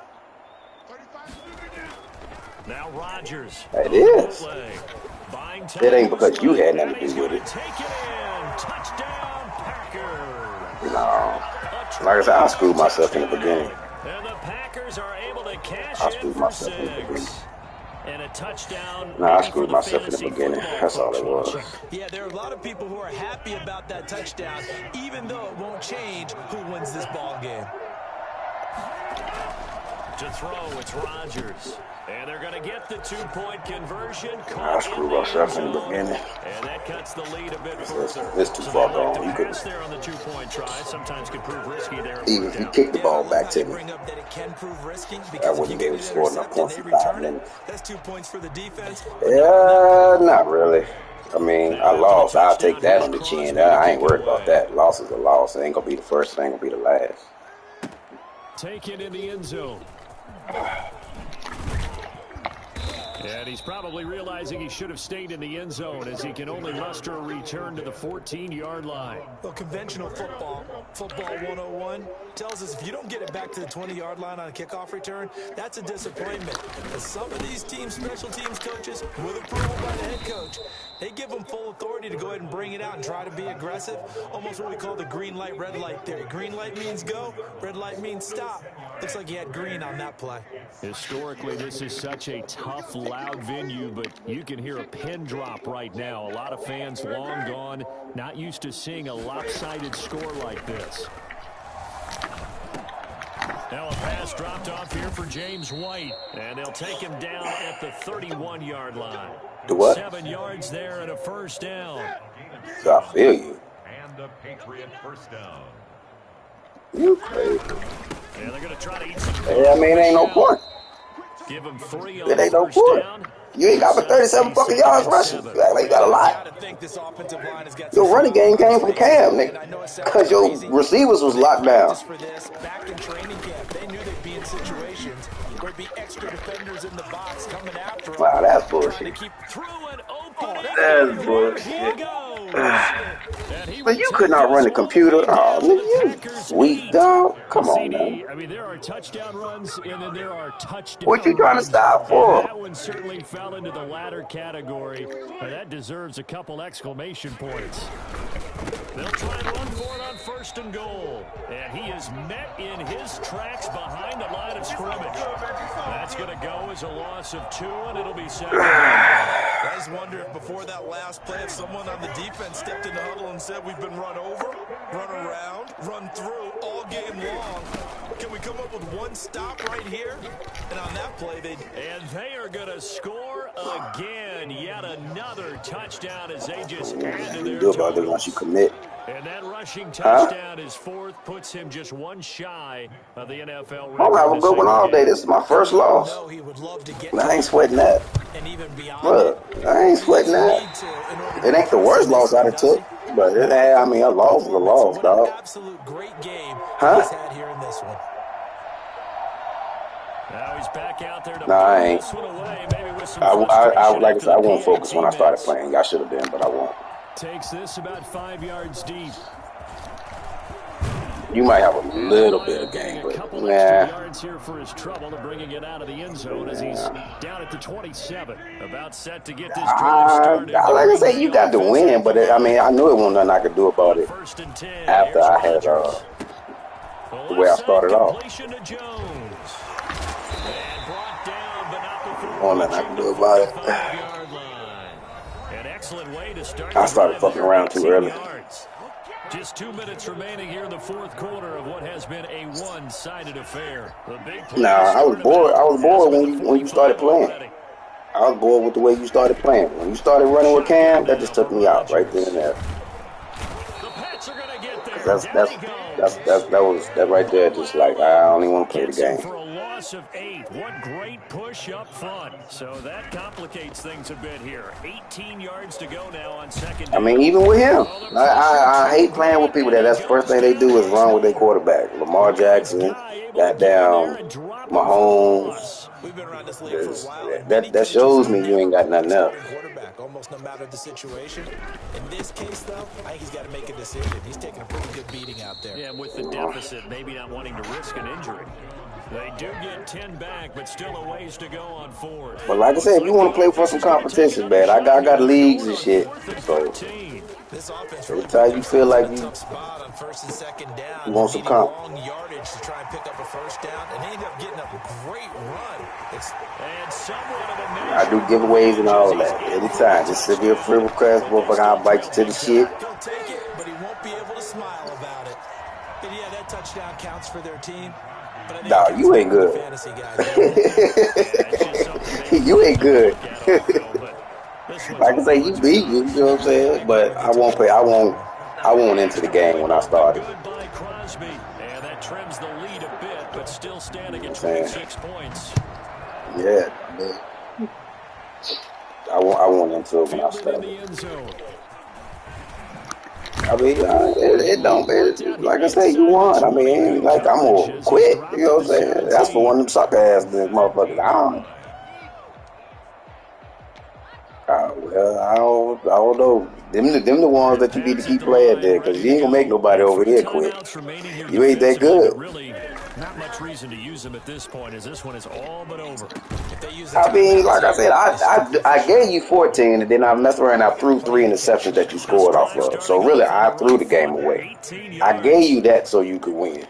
S1: Now Rodgers.
S4: It is. It ain't because you had nothing to do with it.
S1: Touchdown, Packers.
S4: No. Like I said, I screwed myself in the beginning.
S1: And the Packers are able to cash
S4: in for 6.
S1: And a touchdown.
S4: No, I screwed myself in the beginning. That's all it was.
S2: Yeah, there are a lot of people who are happy about that touchdown, even though it won't change who wins this ball game.
S1: To throw, it's Rodgers. And they're going to get the 2-point conversion.
S4: I screwed myself in the beginning.
S1: And that cuts the lead a bit further.
S4: It's too far gone. You could
S1: there on the 2-point try. Sometimes could prove risky there.
S4: Even if you kick the ball back to me, I wouldn't be able to score enough points in 5 minutes.
S2: That's 2 points for the defense.
S4: Yeah, not really. I mean, I lost. I'll take that on the chin. I ain't worried about that. Loss is a loss. It ain't going to be the first. It ain't going to be the last.
S1: Taken in the end zone. And he's probably realizing he should have stayed in the end zone as he can only muster a return to the 14-yard line.
S2: Well, conventional football 101, tells us if you don't get it back to the 20-yard line on a kickoff return, that's a disappointment. As some of these teams, special teams coaches, with approval by the head coach, they give them full authority to go ahead and bring it out and try to be aggressive. Almost what we call the green light, red light theory. Green light means go, red light means stop. Looks like he had green on that play.
S1: Historically, this is such a tough, loud venue, but you can hear a pin drop right now. A lot of fans long gone, not used to seeing a lopsided score like this. Now a pass dropped off here for James White, and they'll take him down at the 31-yard line.
S4: The what?
S1: 7 yards there and a first down.
S4: I feel you.
S1: And the Patriot first down.
S4: You crazy.
S1: Yeah, they're going to try to eat some.
S4: I mean, ain't no point.
S1: Give him 3 on
S4: It ain't no
S1: first
S4: point.
S1: down.
S4: You ain't got for 37 fucking yards rushing. You act like you got a lot. Your running game came from Cam, nigga, because your receivers was locked down.
S2: Back in training camp, they knew they'd be in situations where there'd be extra defenders in the box coming after them.
S4: Wow, that's bullshit. That's bullshit. But you could not run the computer. Oh, nigga, you weak dog. Come on, man.
S1: I mean, there are touchdown runs, and then there are touchdowns.
S4: What you trying to stop for?
S1: That one certainly fell into the latter category. That deserves a couple exclamation points. They'll try and run for it on first and goal. And he is met in his tracks behind the line of scrimmage. That's going to go as a loss of 2, and it'll be second.
S2: I just wonder if before that last play, if someone on the defense stepped in the huddle and said, we've been run over, run around, run through all game long. Can we come up with one stop right here? And on that play,
S1: and they are going to score again. Yet another touchdown as they just add to their
S4: do about it once you commit.
S1: And that rushing touchdown is 4th, puts him just 1 shy of the NFL record.
S4: I'm have a good one all day. This is my first loss. I ain't sweating that. Look, I ain't sweating that. It ain't the worst loss I done took, but it ain't, I mean, a loss is a loss, dog.
S2: Absolute great game
S4: huh?
S2: he's had here in this one.
S1: Now he's back out there to
S4: nah, I ain't.
S1: this one away, maybe with some
S4: I like I said, I won't focus when I started playing. I should have been, but I won't.
S1: Takes this about 5 yards deep.
S4: You might have a little bit of game, but
S1: nah. Yards here for his trouble to bringing it out of the end zone as he's down at the 27. About set to get this drive started.
S4: Like I say, you got to win, but I mean, I knew it wasn't nothing I could do about it after I had the way I started off. Wasn't nothing I could do about it. I started fucking around too early.
S1: Just 2 minutes remaining here in the 4th quarter of what has been a one-sided affair.
S4: Nah, I was bored. I was bored when you started playing. I was bored with the way you started playing. When you started running with Cam, that just took me out right then and there.
S1: Bullets are going to get there.
S4: Cause
S1: Down he goes.
S4: that right there. Just like I don't even want to play the
S1: Gets him
S4: game.
S1: for a loss of 8. What great push up front. So that complicates things a bit here. 18 yards to go now on second down.
S4: I mean, even with him, I hate playing with people that's the first thing they do is run with their quarterback. Lamar Jackson, goddamn Mahomes.
S2: We've been around this league for a while, and
S4: That shows me you ain't got nothing else.
S2: Quarterback, almost no matter the situation. In this case, though, I think he's got to make a decision. He's taking a pretty good beating out there.
S1: Yeah, with the deficit, maybe not wanting to risk an injury. They do get 10 back, but still a ways to go on fourth.
S4: But like I said, if you want to play for some competition, man, I got leagues and shit. So every time you feel like you want some comp,
S2: long yardage to try and pick up a first down, and they end up getting a great run.
S4: I do giveaways and all that. Anytime, just send me a free request, motherfucker, I'll bite you to the shit.
S2: He'll take it, but he won't be able to smile about it. And yeah, that touchdown counts for their team.
S4: Nah, you ain't good. You ain't good. Like I say, you beat you. You know what I'm saying? But I won't play. I won't enter the game when I started.
S1: And that trims the lead a bit, but still standing at 26 points.
S4: Yeah, man. I won't enter it when I started. I mean, it don't matter. Like I say, you won. I mean, like I'm gonna quit. You know what I'm saying? That's for one of them sucker ass motherfuckers. Well, I don't know. Them the ones that you need to keep playing there, because you ain't gonna make nobody over here quit. You ain't that good.
S1: Really, not much reason to use them at this point, as this one is all but over.
S4: I mean, like I said, I gave you 14, and then I messed around. I threw 3 interceptions that you scored off of. So really, I threw the game away. I gave you that so you could win.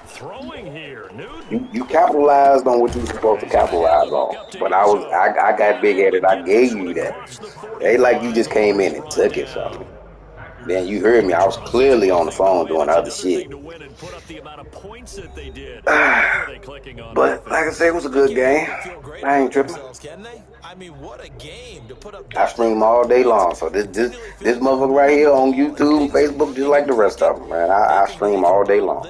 S1: Throwing here,
S4: You capitalized on what you were supposed to capitalize on, but I got big headed. I gave you that. It ain't like you just came in and took it from me. Then you heard me. I was clearly on the phone doing other shit. But like I said, it was a good game. I ain't tripping. I stream all day long, so this motherfucker right here on YouTube and Facebook, just like the rest of them, man. I stream all day long.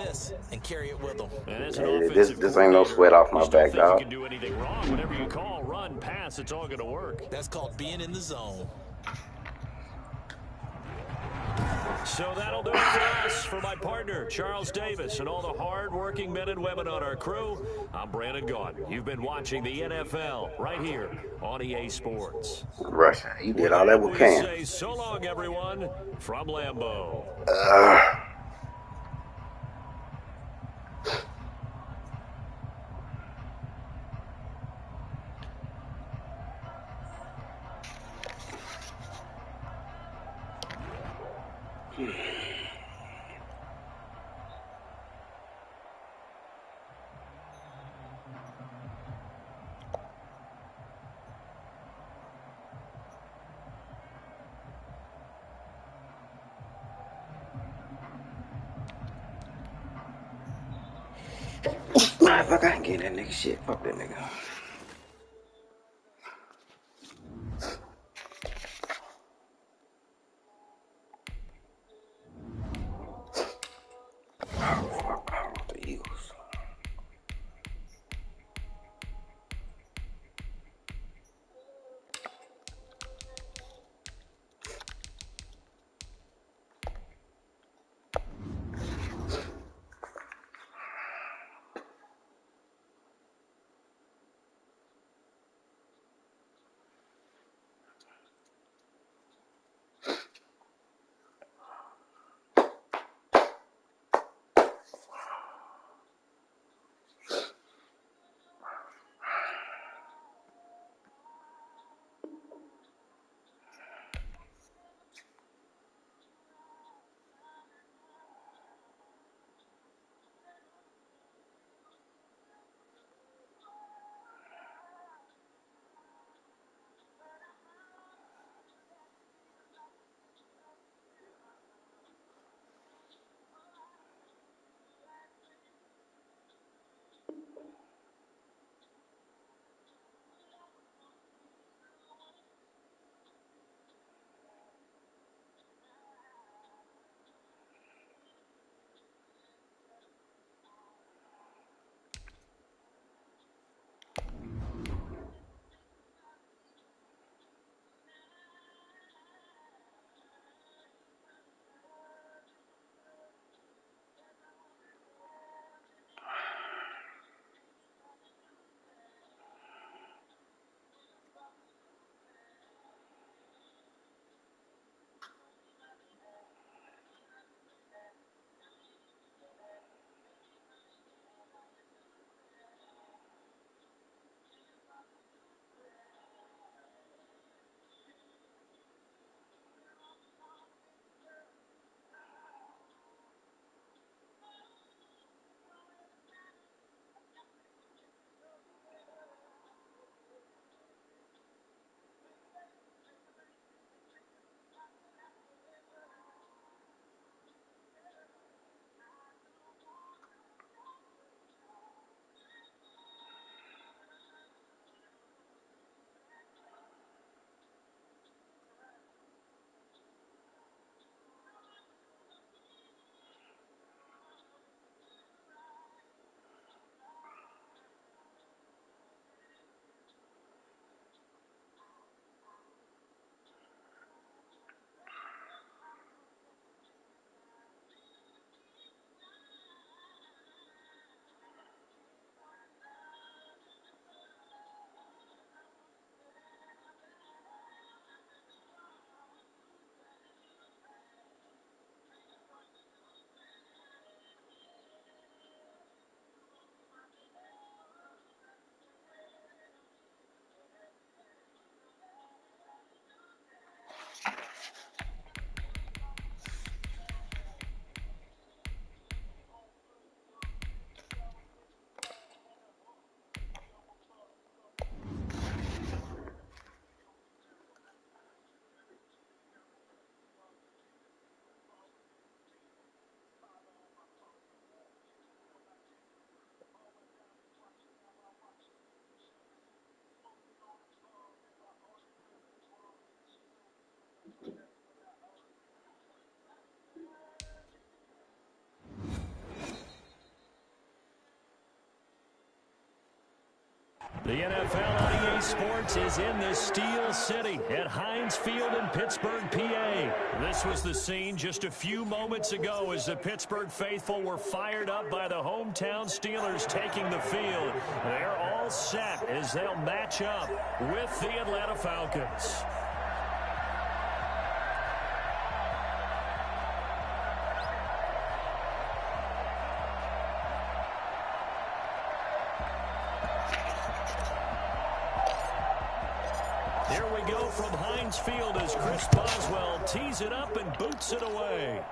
S4: This ain't no sweat off my back, dog.
S1: Whatever you call, run, pass, it's all going to work.
S2: That's called being in the zone.
S1: So that'll do it for us. For my partner, Charles Davis, and all the hard-working men and women on our crew, I'm Brandon Gaudin. You've been watching the NFL right here on EA Sports.
S4: Russia, you did all that with Cam.
S1: Say so long, everyone, from Lambeau.
S4: Fuck, I ain't getting that nigga shit. Fuck that nigga.
S1: The NFL on EA Sports is in the Steel City at Heinz Field in Pittsburgh, PA. This was the scene just a few moments ago as the Pittsburgh faithful were fired up by the hometown Steelers taking the field. They're all set as they'll match up with the Atlanta Falcons. Here we go from Heinz Field as Chris Boswell tees it up and boots it away.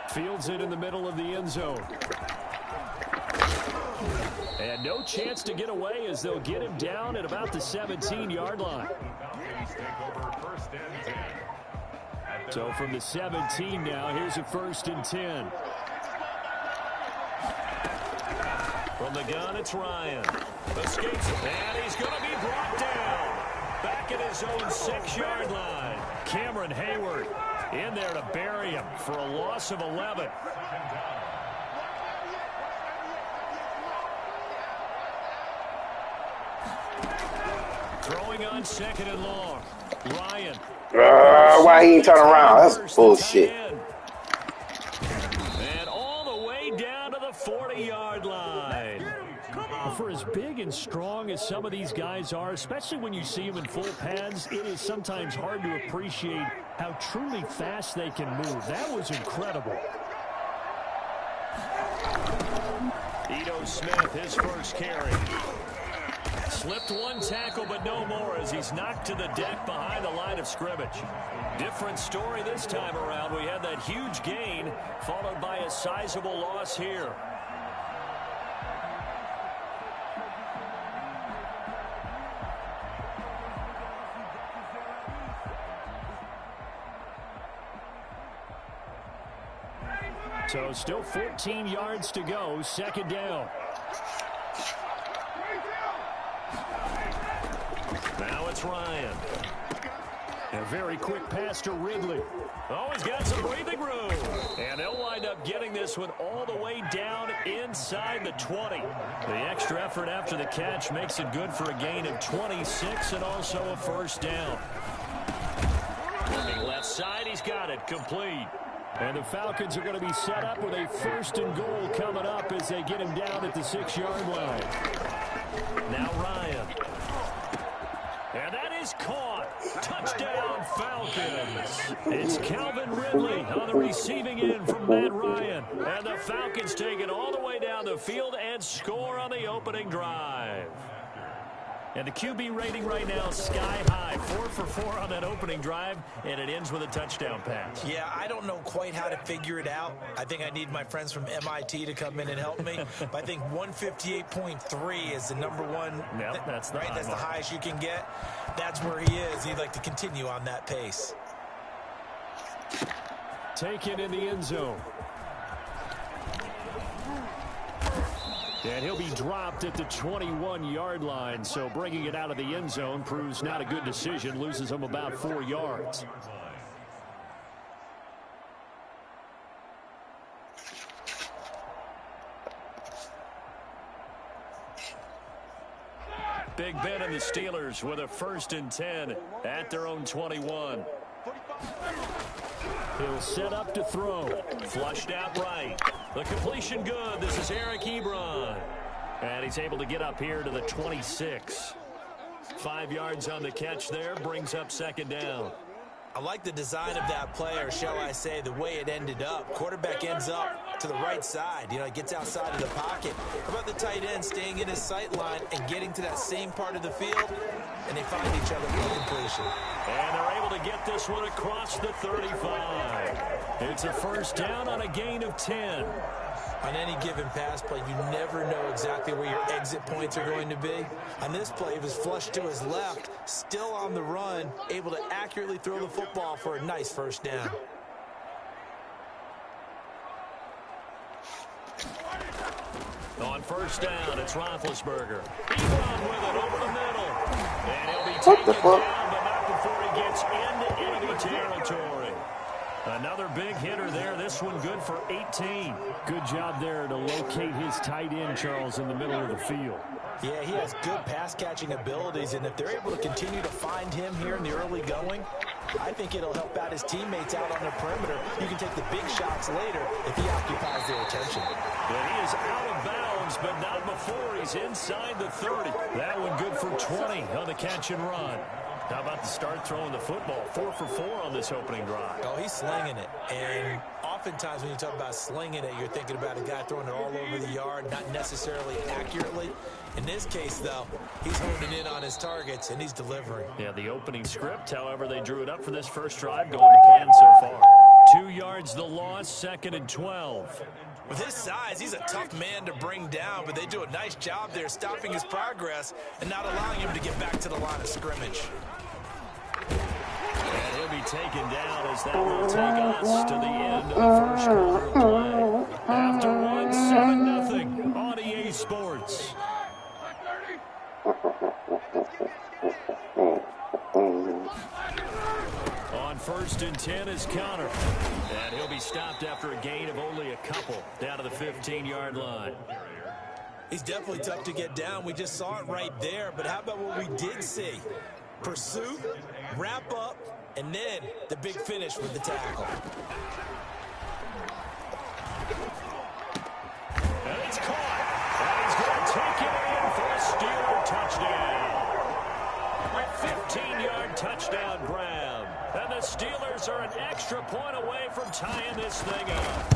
S1: Fields it in the middle of the end zone. And no chance to get away as they'll get him down at about the 17-yard line. So from the 17 now, here's a 1st and 10. From the gun, it's Ryan. Escapes, and he's going to be brought down. Back at his own 6-yard line. Cameron Hayward in there to bury him for a loss of 11. Throwing on 2nd and long. Ryan.
S4: Why he ain't turn around? That's bullshit.
S1: And all the way down to the 40-yard line. For as big and strong as some of these guys are, especially when you see them in full pads, it is sometimes hard to appreciate how truly fast they can move. That was incredible. Ito Smith, his first carry. Slipped one tackle, but no more as he's knocked to the deck behind the line of scrimmage. Different story this time around. We had that huge gain, followed by a sizable loss here. So still 14 yards to go, 2nd down. Now it's Ryan. A very quick pass to Ridley. Oh, he's got some breathing room. And they'll wind up getting this one all the way down inside the 20. The extra effort after the catch makes it good for a gain of 26 and also a 1st down. Looking left side, he's got it, complete. And the Falcons are going to be set up with a 1st and goal coming up as they get him down at the 6-yard line. Now Ryan. And that is caught. Touchdown, Falcons. It's Calvin Ridley on the receiving end from Matt Ryan. And the Falcons take it all the way down the field and score on the opening drive. And the QB rating right now is sky high. 4 for 4 on that opening drive, and it ends with a touchdown pass.
S2: Yeah, I don't know quite how to figure it out. I think I need my friends from MIT to come in and help me. But I think 158.3 is the number one.
S1: Yep, that's the
S2: right. That's the highest you can get. That's where he is. He'd like to continue on that pace.
S1: Taken in the end zone. And he'll be dropped at the 21-yard line, so bringing it out of the end zone proves not a good decision, loses him about 4 yards. Big Ben and the Steelers with a 1st and 10 at their own 21. He'll set up to throw. Flushed out right. The completion good. This is Eric Ebron. And he's able to get up here to the 26. 5 yards on the catch there. Brings up 2nd down.
S2: I like the design of that play, or shall I say the way it ended up. Quarterback ends up to the right side. You know, he gets outside of the pocket. How about the tight end staying in his sight line and getting to that same part of the field? And they find each other for completion.
S1: And they're able to get this one across the 35. It's a 1st down on a gain of 10.
S2: On any given pass play, you never know exactly where your exit points are going to be. On this play, he was flushed to his left, still on the run, able to accurately throw the football for a nice 1st down.
S1: On 1st down, it's Roethlisberger. Ebron with it over the middle. And he'll be taken down, but not before he gets into enemy territory. Another big hitter there. This one good for 18.
S3: Good job there to locate his tight end, Charles, in the middle of the field.
S2: Yeah, he has good pass-catching abilities, and if they're able to continue to find him here in the early going, I think it'll help out his teammates out on the perimeter. You can take the big shots later if he occupies their attention.
S1: But he is out of bounds, but not before he's inside the 30. That one good for 20 on the catch and run. How about the start throwing the football? 4 for 4 on this opening drive.
S2: Oh, he's slinging it. And oftentimes when you talk about slinging it, you're thinking about a guy throwing it all over the yard, not necessarily accurately. In this case, though, he's honing in on his targets, and he's delivering.
S1: Yeah, the opening script, however, they drew it up for this first drive, going to plan so far. 2 yards the loss, 2nd and 12.
S2: With his size, he's a tough man to bring down, but they do a nice job there stopping his progress and not allowing him to get back to the line of scrimmage.
S1: And he'll be taken down as that will take us to the end of the first quarter of play. After one, 7-0 on EA Sports. On 1st and 10 is Connor. And he'll be stopped after a gain of only a couple down to the 15-yard line.
S2: He's definitely tough to get down. We just saw it right there. But how about what we did see? Pursuit, wrap up, and then the big finish with the tackle.
S1: And it's caught. And he's going to take it in for a Steeler touchdown. A 15-yard touchdown grab. And the Steelers are an extra point away from tying this thing up.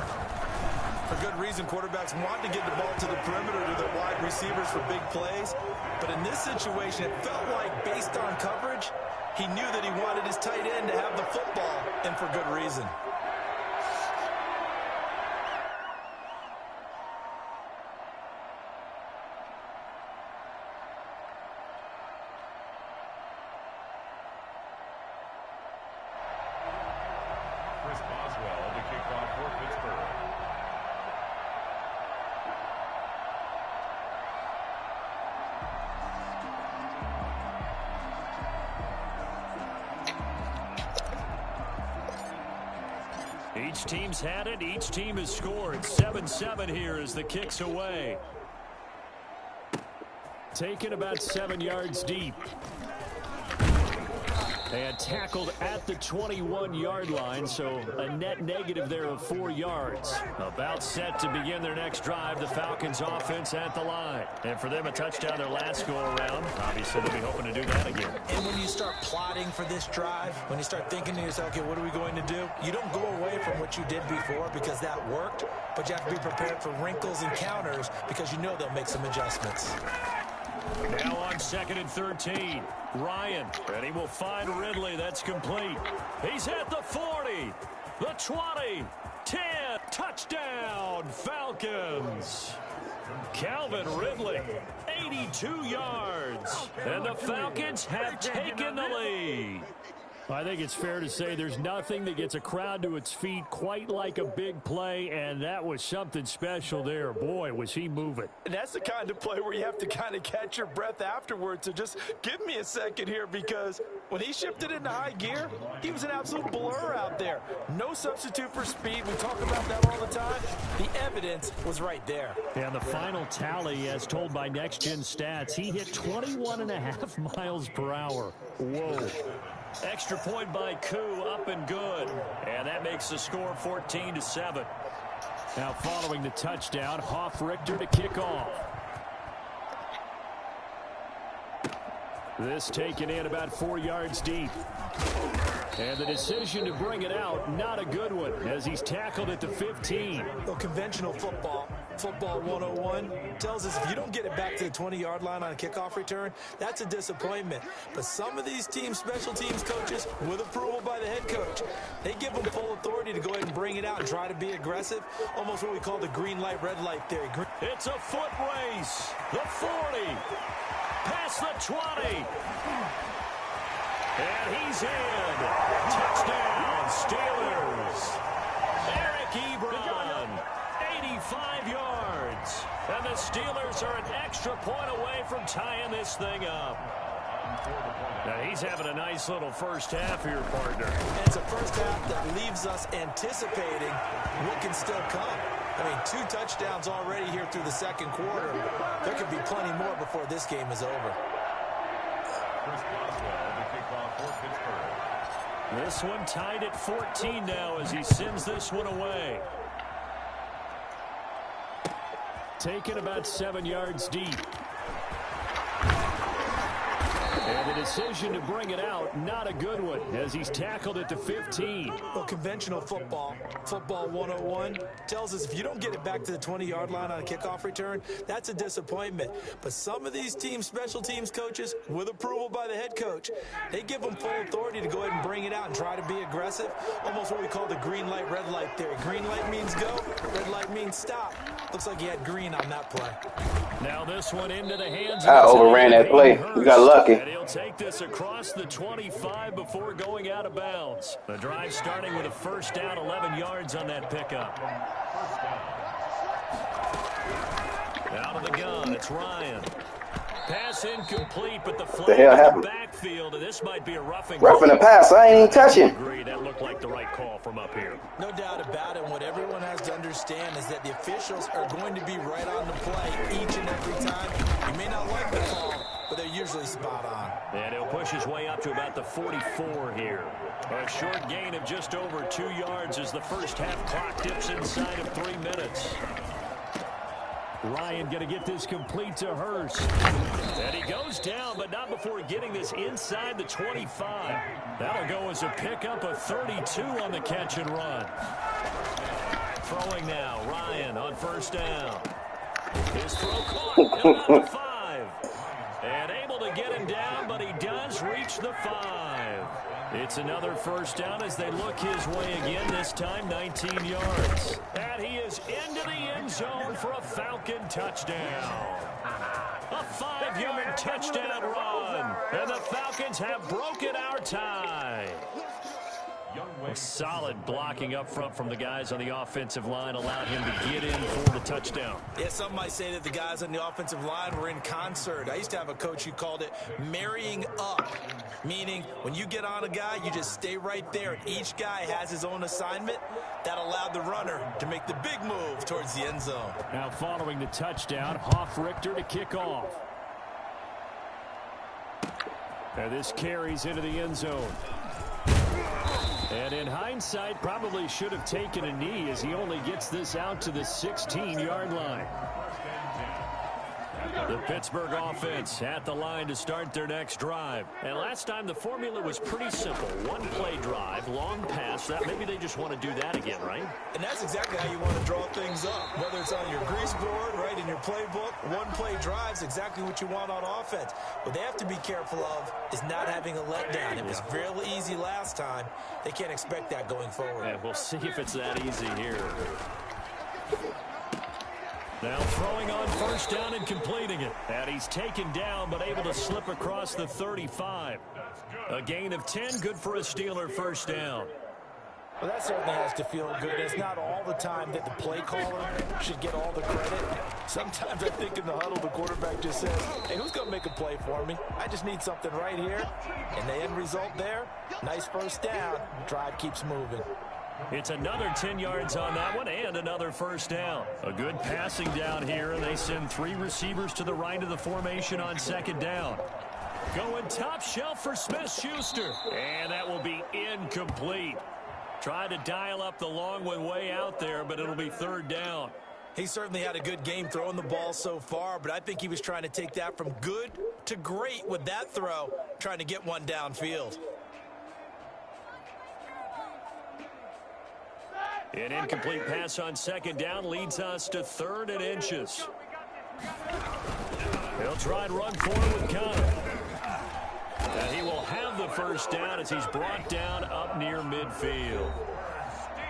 S2: For good reason, quarterbacks want to get the ball to the perimeter to their wide receivers for big plays. But in this situation, it felt like, based on coverage, he knew that he wanted his tight end to have the football, and for good reason.
S1: Each team's had it. Each team has scored. 7-7 here as the kick's away. Taken about 7 yards deep. And tackled at the 21-yard line, so a net negative there of 4 yards. About set to begin their next drive. The Falcons offense at the line. And for them, a touchdown their last go-around. Obviously, they'll be hoping to do that again.
S2: And when you start plotting for this drive, when you start thinking to yourself, okay, what are we going to do? You don't go away from what you did before because that worked, but you have to be prepared for wrinkles and counters because you know they'll make some adjustments.
S1: Now on 2nd and 13. Ryan, and he will find Ridley. That's complete. He's at the 40, the 20, 10. Touchdown, Falcons. Calvin Ridley, 82 yards. And the Falcons have taken the lead.
S3: I think it's fair to say there's nothing that gets a crowd to its feet quite like a big play, and that was something special there. Boy, was he moving.
S2: And that's the kind of play where you have to kind of catch your breath afterwards. So just give me a second here, because when he shifted into high gear, he was an absolute blur out there. No substitute for speed. We talk about that all the time. The evidence was right there.
S3: And the final tally, as told by Next Gen Stats, he hit 21.5 miles per hour. Whoa.
S1: Extra point by Koo, up and good. And that makes the score 14-7.
S3: Now following the touchdown, Hoff-Richter to kick off. This taken in about 4 yards deep. And the decision to bring it out, not a good one, as he's tackled at the 15.
S2: Well, conventional football 101, tells us if you don't get it back to the 20-yard line on a kickoff return, that's a disappointment. But some of these teams, special teams coaches, with approval by the head coach, they give them full authority to go ahead and bring it out and try to be aggressive, almost what we call the green light, red light theory.
S1: It's a foot race. The 40, past the 20. And he's in. Touchdown, Steelers. Eric Ebron, 85 yards. And the Steelers are an extra point away from tying this thing up.
S3: Now he's having a nice little first half here, partner.
S2: And it's a first half that leaves us anticipating what can still come. I mean, 2 touchdowns already here through the second quarter. There could be plenty more before this game is over.
S3: This one tied at 14 now as he sends this one away. Taken about 7 yards deep. And the decision to bring it out, not a good one, as he's tackled it to 15.
S2: Well, conventional football 101, tells us if you don't get it back to the 20-yard line on a kickoff return, that's a disappointment. But some of these teams, special teams coaches, with approval by the head coach, they give them full authority to go ahead and bring it out and try to be aggressive. Almost what we call the green light, red light theory. Green light means go, red light means stop. Looks like he had green on that play.
S3: Now this one into the hands
S4: I overran that play. We got lucky.
S3: And he'll take this across the 25 before going out of bounds. The drive starting with a first down, 11 yards on that pickup. Out of the gun, it's Ryan. Pass incomplete, but the flag in the backfield, and this might be a roughing
S4: the pass. I ain't even touching.
S3: Agree, that looked like the right call from up here.
S2: No doubt about it. What everyone has to understand is that the officials are going to be right on the play each and every time. You may not like the call, but they're usually spot on.
S3: And he'll push his way up to about the 44 here. A short gain of just over 2 yards as the first half clock dips inside of 3 minutes. Ryan going to get this complete to Hurst. And he goes down, but not before getting this inside the 25. That'll go as a pickup of 32 on the catch and run. Throwing now, Ryan on first down. His throw caught at about the 5. And able to get him down, but he does reach the 5. It's another first down as they look his way again, this time 19 yards. And he is into the end zone for a Falcon touchdown. A 5-yard touchdown run. And the Falcons have broken our tie. Solid blocking up front from the guys on the offensive line allowed him to get in for the touchdown.
S2: Yeah, some might say that the guys on the offensive line were in concert. I used to have a coach who called it marrying up, meaning when you get on a guy, you just stay right there. And each guy has his own assignment. That allowed the runner to make the big move towards the end zone.
S3: Now following the touchdown, Hoff-Richter to kick off. And this carries into the end zone. And in hindsight, probably should have taken a knee as he only gets this out to the 16-yard line. The Pittsburgh offense at the line to start their next drive. And last time the formula was pretty simple. One play drive, long pass. That maybe they just want to do that again, right?
S2: And that's exactly how you want to draw things up. Whether it's on your grease board, right, in your playbook, one play drive's exactly what you want on offense. What they have to be careful of is not having a letdown. It was real easy last time. They can't expect that going forward.
S3: Yeah, we'll see if it's that easy here. Now throwing on first down and completing it. And he's taken down but able to slip across the 35. A gain of 10, good for a Steeler first down.
S2: Well, that certainly has to feel good. It's not all the time that the play caller should get all the credit. Sometimes I think in the huddle, the quarterback just says, hey, who's going to make a play for me? I just need something right here. And the end result there, nice first down. Drive keeps moving.
S3: It's another 10 yards on that one and another first down. A good passing down here, and they send 3 receivers to the right of the formation on second down. Going top shelf for Smith-Schuster. And that will be incomplete. Tried to dial up the long one way out there, but it'll be third down.
S2: He certainly had a good game throwing the ball so far, but I think he was trying to take that from good to great with that throw, trying to get one downfield.
S3: An incomplete pass on second down leads us to 3rd and inches. He'll try and run forward with Conner. And he will have the first down as he's brought down up near midfield.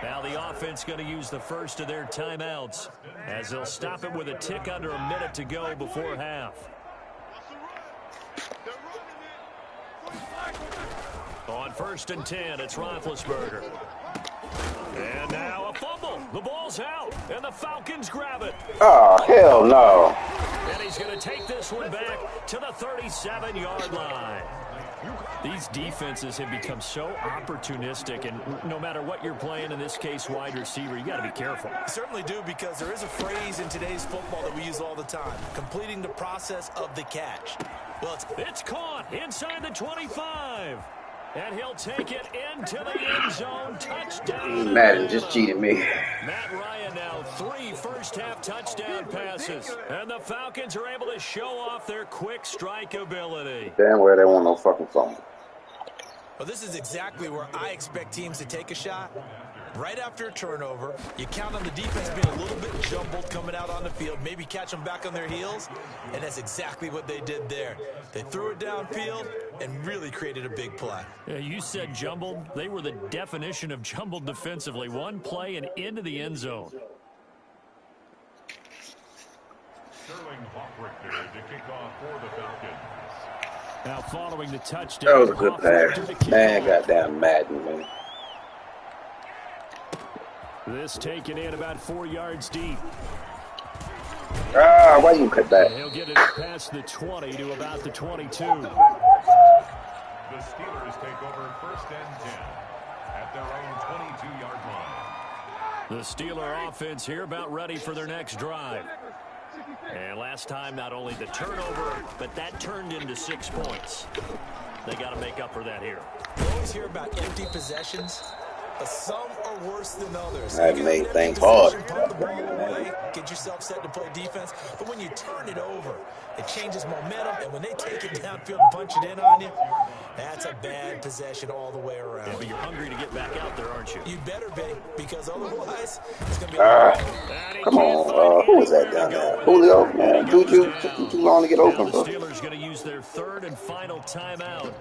S3: Now the offense going to use the first of their timeouts as they'll stop it with a tick under a minute to go before half. On 1st and 10, it's Roethlisberger. And now a fumble. The ball's out, and the Falcons grab it.
S4: Oh, hell no.
S3: And he's going to take this one back to the 37-yard line. These defenses have become so opportunistic, and no matter what you're playing, in this case, wide receiver, you got to be careful.
S2: You certainly do, because there is a phrase in today's football that we use all the time, completing the process of the catch. Well,
S3: it's caught inside the 25. And he'll take it into the end zone. Touchdown.
S4: Madden just cheated me.
S3: Matt Ryan now 3 first-half touchdown passes. And the Falcons are able to show off their quick strike ability.
S4: Damn well they want no fucking fumble.
S2: Well, this is exactly where I expect teams to take a shot. Right after a turnover, you count on the defense being a little bit jumbled coming out on the field, maybe catch them back on their heels, and that's exactly what they did there. They threw it downfield and really created a big play.
S3: Yeah, you said jumbled. They were the definition of jumbled defensively. One play and into the end zone.
S1: Sterling Hawk-Richter to kick off for the Falcons.
S3: Now following the touchdown.
S4: That was a good pass. Man, goddamn Madden, man.
S3: This taken in about 4 yards deep.
S4: Ah, why you cut that?
S3: He'll get it past the 20 to about the 22.
S1: The Steelers take over 1st and 10 at their own 22-yard line.
S3: The Steeler offense here about ready for their next drive. And last time, not only the turnover, but that turned into 6 points. They got to make up for that here.
S2: You always hear about empty possessions, but some are worse than others.
S4: That made things hard.
S2: Pump the ball away, get yourself set to play defense. But when you turn it over, it changes momentum. And when they take it downfield and punch it in on you, that's a bad possession all the way around.
S3: Yeah, but you're hungry to get back out there, aren't you?
S2: You better be, because otherwise it's going to be
S4: come on, who was that down there? Julio, man. Juju took too long to get open, bro.
S3: The Steelers going to use their 3rd and final timeout,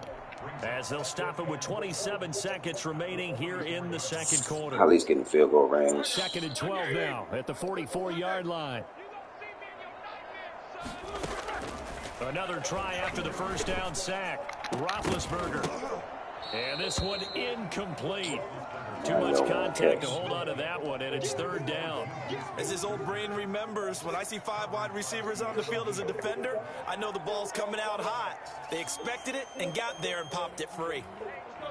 S3: as they'll stop it with 27 seconds remaining here in the second quarter.
S4: At least getting field goal range.
S3: 2nd and 12 now at the 44-yard line. Another try after the first down sack. Roethlisberger. And this one incomplete. Too much contact to hold on to that one, and it's 3rd down.
S2: As his old brain remembers, when I see 5 wide receivers on the field as a defender, I know the ball's coming out hot. They expected it and got there and popped it free.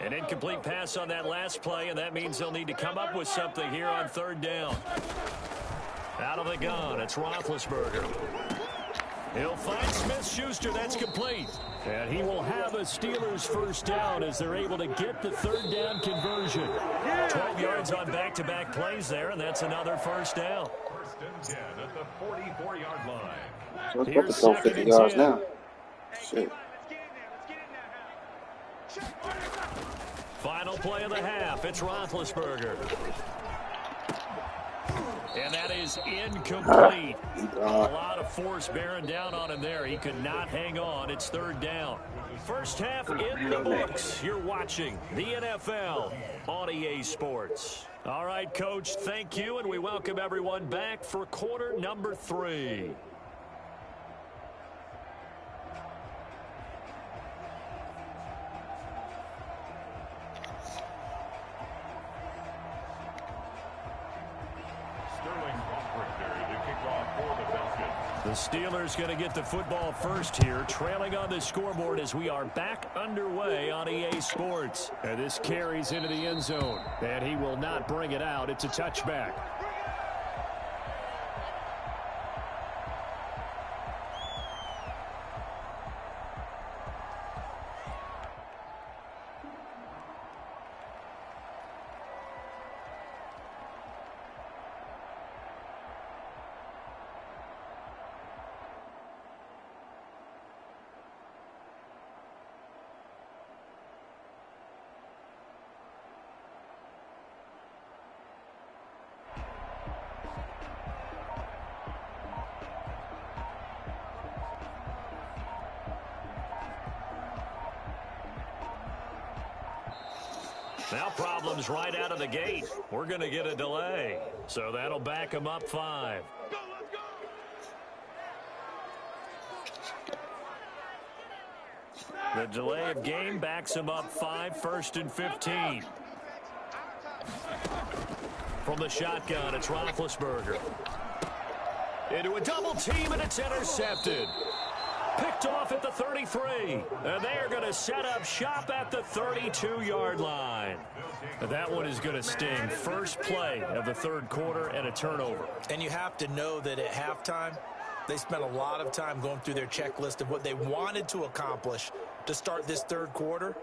S3: An incomplete pass on that last play, and that means they'll need to come up with something here on 3rd down. Out of the gun, it's Roethlisberger. He'll find Smith-Schuster. That's complete. And he will have a Steelers first down as they're able to get the 3rd down conversion. 12 yards on back-to-back plays there, and that's another first down.
S1: 1st and 10 at the 44-yard line.
S4: So it's about to go 50 yards now. Shit.
S3: Final play of the half. It's Roethlisberger. And that is incomplete. A lot of force bearing down on him there. He could not hang on. It's 3rd down. First half in the books. You're watching the NFL on EA Sports. All right, Coach, thank you, and we welcome everyone back for quarter number 3. The Steelers going to get the football first here, trailing on the scoreboard as we are back underway on EA Sports. And this carries into the end zone, and he will not bring it out. It's a touchback. Now problems right out of the gate. We're going to get a delay. So that'll back them up 5. The delay of game backs them up 5, 1st and 15. From the shotgun, it's Roethlisberger. Into a double team, and it's intercepted.
S1: Picked off at the 33. And they are going to set up shop at the 32-yard line. That one is going to sting. First play of the third quarter and a turnover.
S2: And you have to know that at halftime, they spent a lot of time going through their checklist of what they wanted to accomplish to start this third quarter.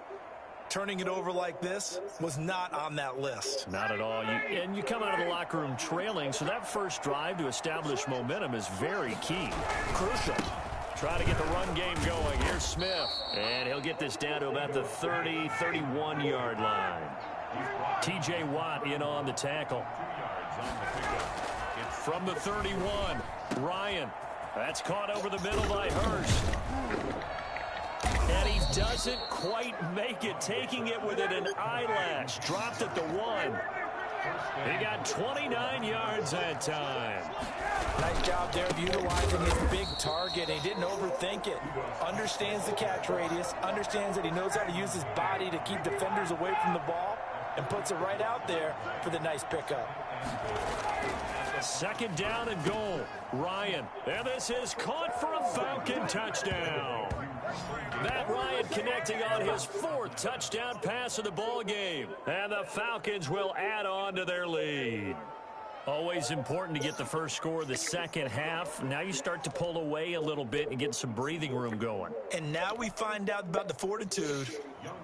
S2: Turning it over like this was not on that list.
S1: Not at all. And you come out of the locker room trailing, so that first drive to establish momentum is very key. Crucial. Try to get the run game going. Here's Smith. And he'll get this down to about the 30, 31-yard line. T.J. Watt in on the tackle. From the 31, Ryan. That's caught over the middle by Hurst. And he doesn't quite make it, taking it within an eyelash. Dropped at the 1. He got 29 yards that time.
S2: Nice job there of utilizing his big target. He didn't overthink it. Understands the catch radius. Understands that he knows how to use his body to keep defenders away from the ball. And puts it right out there for the nice pickup.
S1: Second down and goal. Ryan. And this is caught for a Falcon touchdown. Matt Ryan connecting on his 4th touchdown pass of the ball game. And the Falcons will add on to their lead. Always important to get the first score of the second half. Now you start to pull away a little bit and get some breathing room going.
S2: And now we find out about the fortitude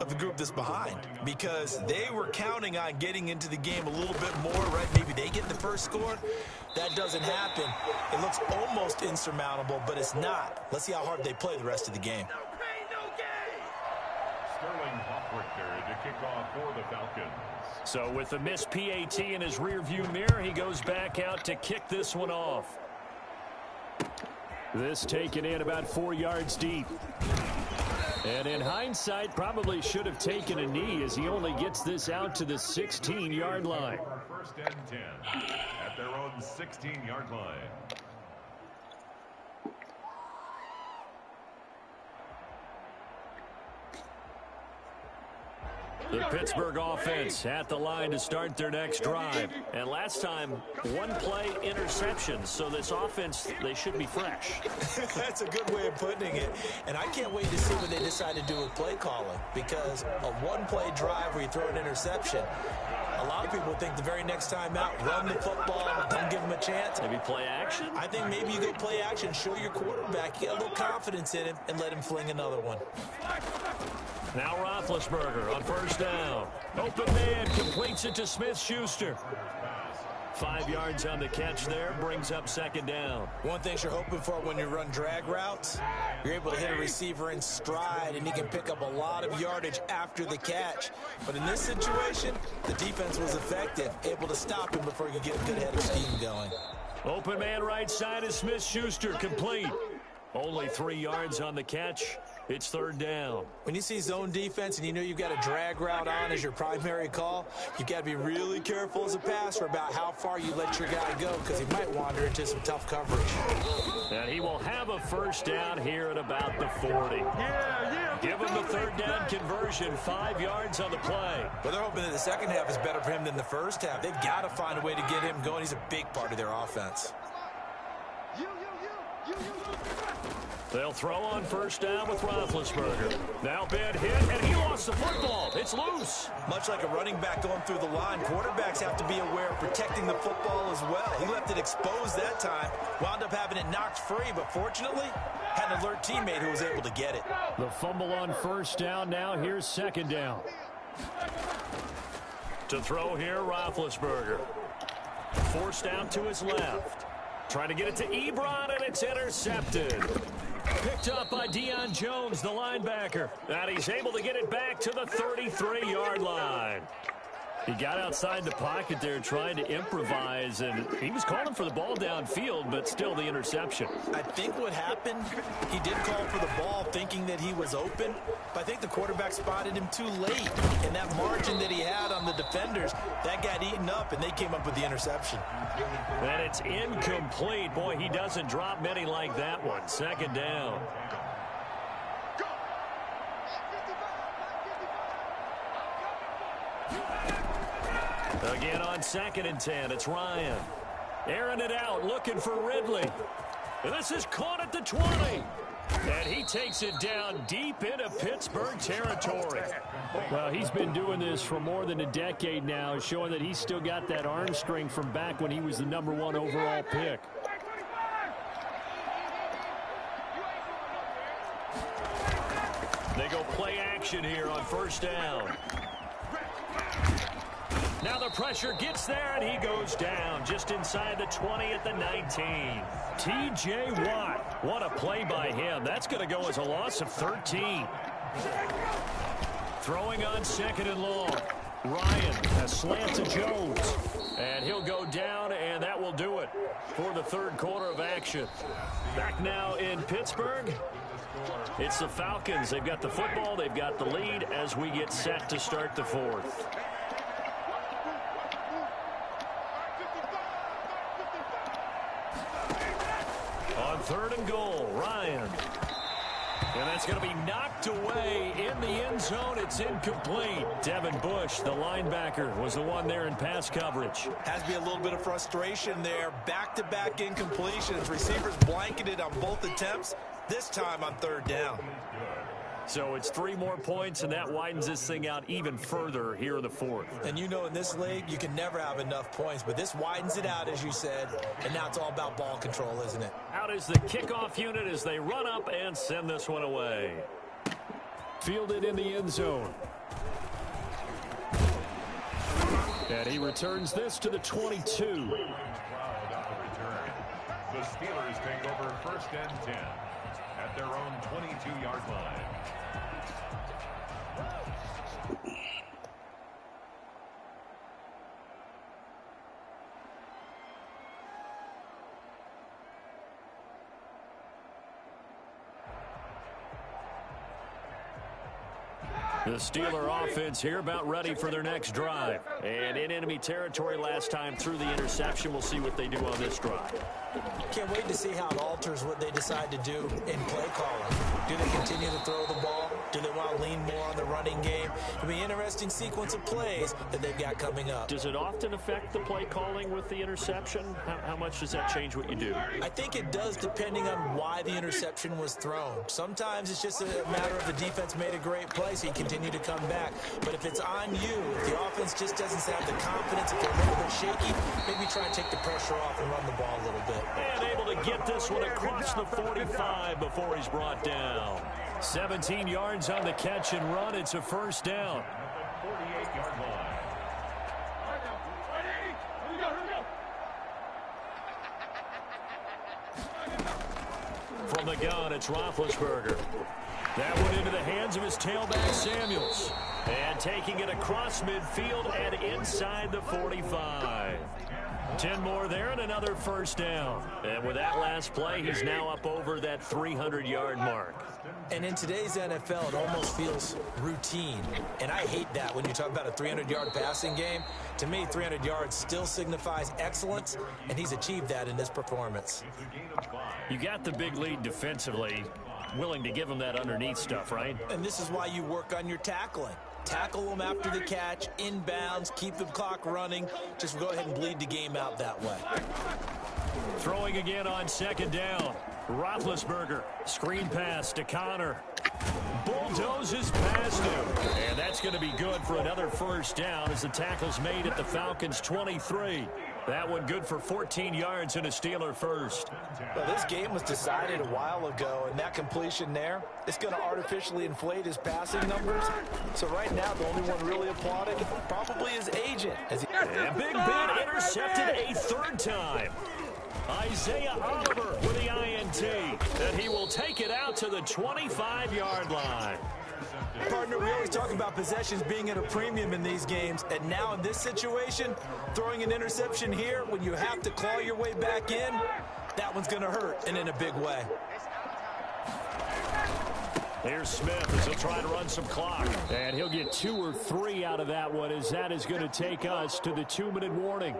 S2: of the group that's behind, because they were counting on getting into the game a little bit more, right? Maybe they get the first score. That doesn't happen. It looks almost insurmountable, but it's not. Let's see how hard they play the rest of the game.
S3: Sterling Hofrichter to kick off for the Falcons.
S1: So with the missed PAT in his rearview mirror, he goes back out to kick this one off. This taken in about 4 yards deep. And in hindsight, probably should have taken a knee as he only gets this out to the 16-yard line.
S3: First and 10 at their own 16-yard line.
S1: The Pittsburgh offense at the line to start their next drive. And last time, 1 play interception. So this offense, they should be fresh.
S2: That's a good way of putting it. And I can't wait to see what they decide to do with play calling, because a 1-play drive where you throw an interception, a lot of people think the very next time out, run the football, don't give them a chance.
S1: Maybe play action?
S2: I think maybe you go play action, show your quarterback, get a little confidence in him, and let him fling another one.
S1: Now Roethlisberger on first down. Open man completes it to Smith-Schuster. 5 yards on the catch there, brings up second down.
S2: One thing you're hoping for when you run drag routes, you're able to hit a receiver in stride, and he can pick up a lot of yardage after the catch. But in this situation, the defense was effective, able to stop him before he could get a good head of steam going.
S1: Open man right side is Smith-Schuster, complete. Only 3 yards on the catch. It's third down.
S2: When you see zone defense and you know you've got a drag route on as your primary call, you've got to be really careful as a passer about how far you let your guy go, because he might wander into some tough coverage.
S1: And he will have a first down here at about the 40. Give him the third down conversion, 5 yards on the play.
S2: Well, they're hoping that the second half is better for him than the first half. They've got to find a way to get him going. He's a big part of their offense.
S1: They'll throw on first down with Roethlisberger. Now bad hit, and he lost the football. It's loose.
S2: Much like a running back going through the line, quarterbacks have to be aware of protecting the football as well. He left it exposed that time, wound up having it knocked free, but fortunately, had an alert teammate who was able to get it.
S1: The fumble on first down. Now here's second down. To throw here, Roethlisberger. Forced out to his left. Trying to get it to Ebron, and it's intercepted. Picked up by Deion Jones, the linebacker. And he's able to get it back to the 33-yard line. He got outside the pocket there trying to improvise, and he was calling for the ball downfield, but still the interception.
S2: I think what happened, he did call for the ball thinking that he was open, but I think the quarterback spotted him too late. And that margin that he had on the defenders, that got eaten up, and they came up with the interception.
S1: And it's incomplete. Boy, he doesn't drop many like that one. Second down. Again on 2nd and 10, it's Ryan. Airing it out, looking for Ridley. And this is caught at the 20.
S3: And he takes it down deep into Pittsburgh territory.
S1: Well, he's been doing this for more than a decade now, showing that he's still got that arm strength from back when he was the #1 overall pick.
S3: They go play action here on first down. Now the pressure gets there, and he goes down just inside the 20 at the 19. T.J. Watt, what a play by him. That's going to go as a loss of 13. Throwing on second and long. Ryan, a slant to Jones. And he'll go down, and that will do it for the third quarter of action. Back now in Pittsburgh. It's the Falcons. They've got the football. They've got the lead as we get set to start the fourth. On third and goal, Ryan. And that's going to be knocked away in the end zone. It's incomplete. Devin Bush, the linebacker, was the one there in pass coverage.
S2: Has to be a little bit of frustration there. Back-to-back incompletions. Receivers blanketed on both attempts, this time on third down.
S3: So it's 3 more points, and that widens this thing out even further here in the fourth.
S2: And you know in this league, you can never have enough points, but this widens it out, as you said, and now it's all about ball control, isn't it?
S3: Out is the kickoff unit as they run up and send this one away.
S1: Fielded in the end zone. And he returns this to the 22.
S5: The Steelers take over first and 10 at their own 22-yard line.
S3: The Steeler offense here about ready for their next drive. And in enemy territory last time through the interception. We'll see what they do on this drive.
S2: Can't wait to see how it alters what they decide to do in play calling. Do they continue to throw the ball? Do they want to lean more on the running game? It'll be an interesting sequence of plays that they've got coming up.
S3: Does it often affect the play calling with the interception? How much does that change what you do?
S2: I think it does, depending on why the interception was thrown. Sometimes it's just a matter of the defense made a great play, so you continue to come back. But if it's on you, if the offense just doesn't have the confidence, if they're a little bit shaky, maybe try and take the pressure off and run the ball a little bit.
S3: And able to get this one across the 45 before he's brought down. 17 yards on the catch and run. It's a first down.
S5: 48-yard line.
S3: From the gun, it's Roethlisberger. That one into the hands of his tailback, Samuels. And taking it across midfield and inside the 45. 10 more there and another first down. And with that last play, he's now up over that 300-yard mark.
S2: And in today's NFL, it almost feels routine. And I hate that when you talk about a 300-yard passing game. To me, 300 yards still signifies excellence, and he's achieved that in this performance.
S3: You got the big lead defensively. Willing to give him that underneath stuff, right?
S2: And this is why you work on your tackling. Tackle them after the catch, inbounds, keep the clock running. Just go ahead and bleed the game out that way.
S3: Throwing again on second down. Roethlisberger, screen pass to Connor. Bulldozes past him. And that's going to be good for another first down as the tackle's made at the Falcons' 23. That one good for 14 yards and a Steeler first.
S2: Well, this game was decided a while ago, and that completion there, it's going to artificially inflate his passing numbers. So right now, the only one really applauding probably his agent. As
S3: and Big Ben intercepted a third time. Isaiah Oliver with the INT. And he will take it out to the 25-yard line.
S2: Partner, we always talk about possessions being at a premium in these games, and now in this situation, throwing an interception here when you have to claw your way back in, that one's going to hurt, and in a big way.
S3: Here's Smith as he'll try to run some clock.
S1: And he'll get 2 or 3 out of that one, as that is going to take us to the 2-minute warning.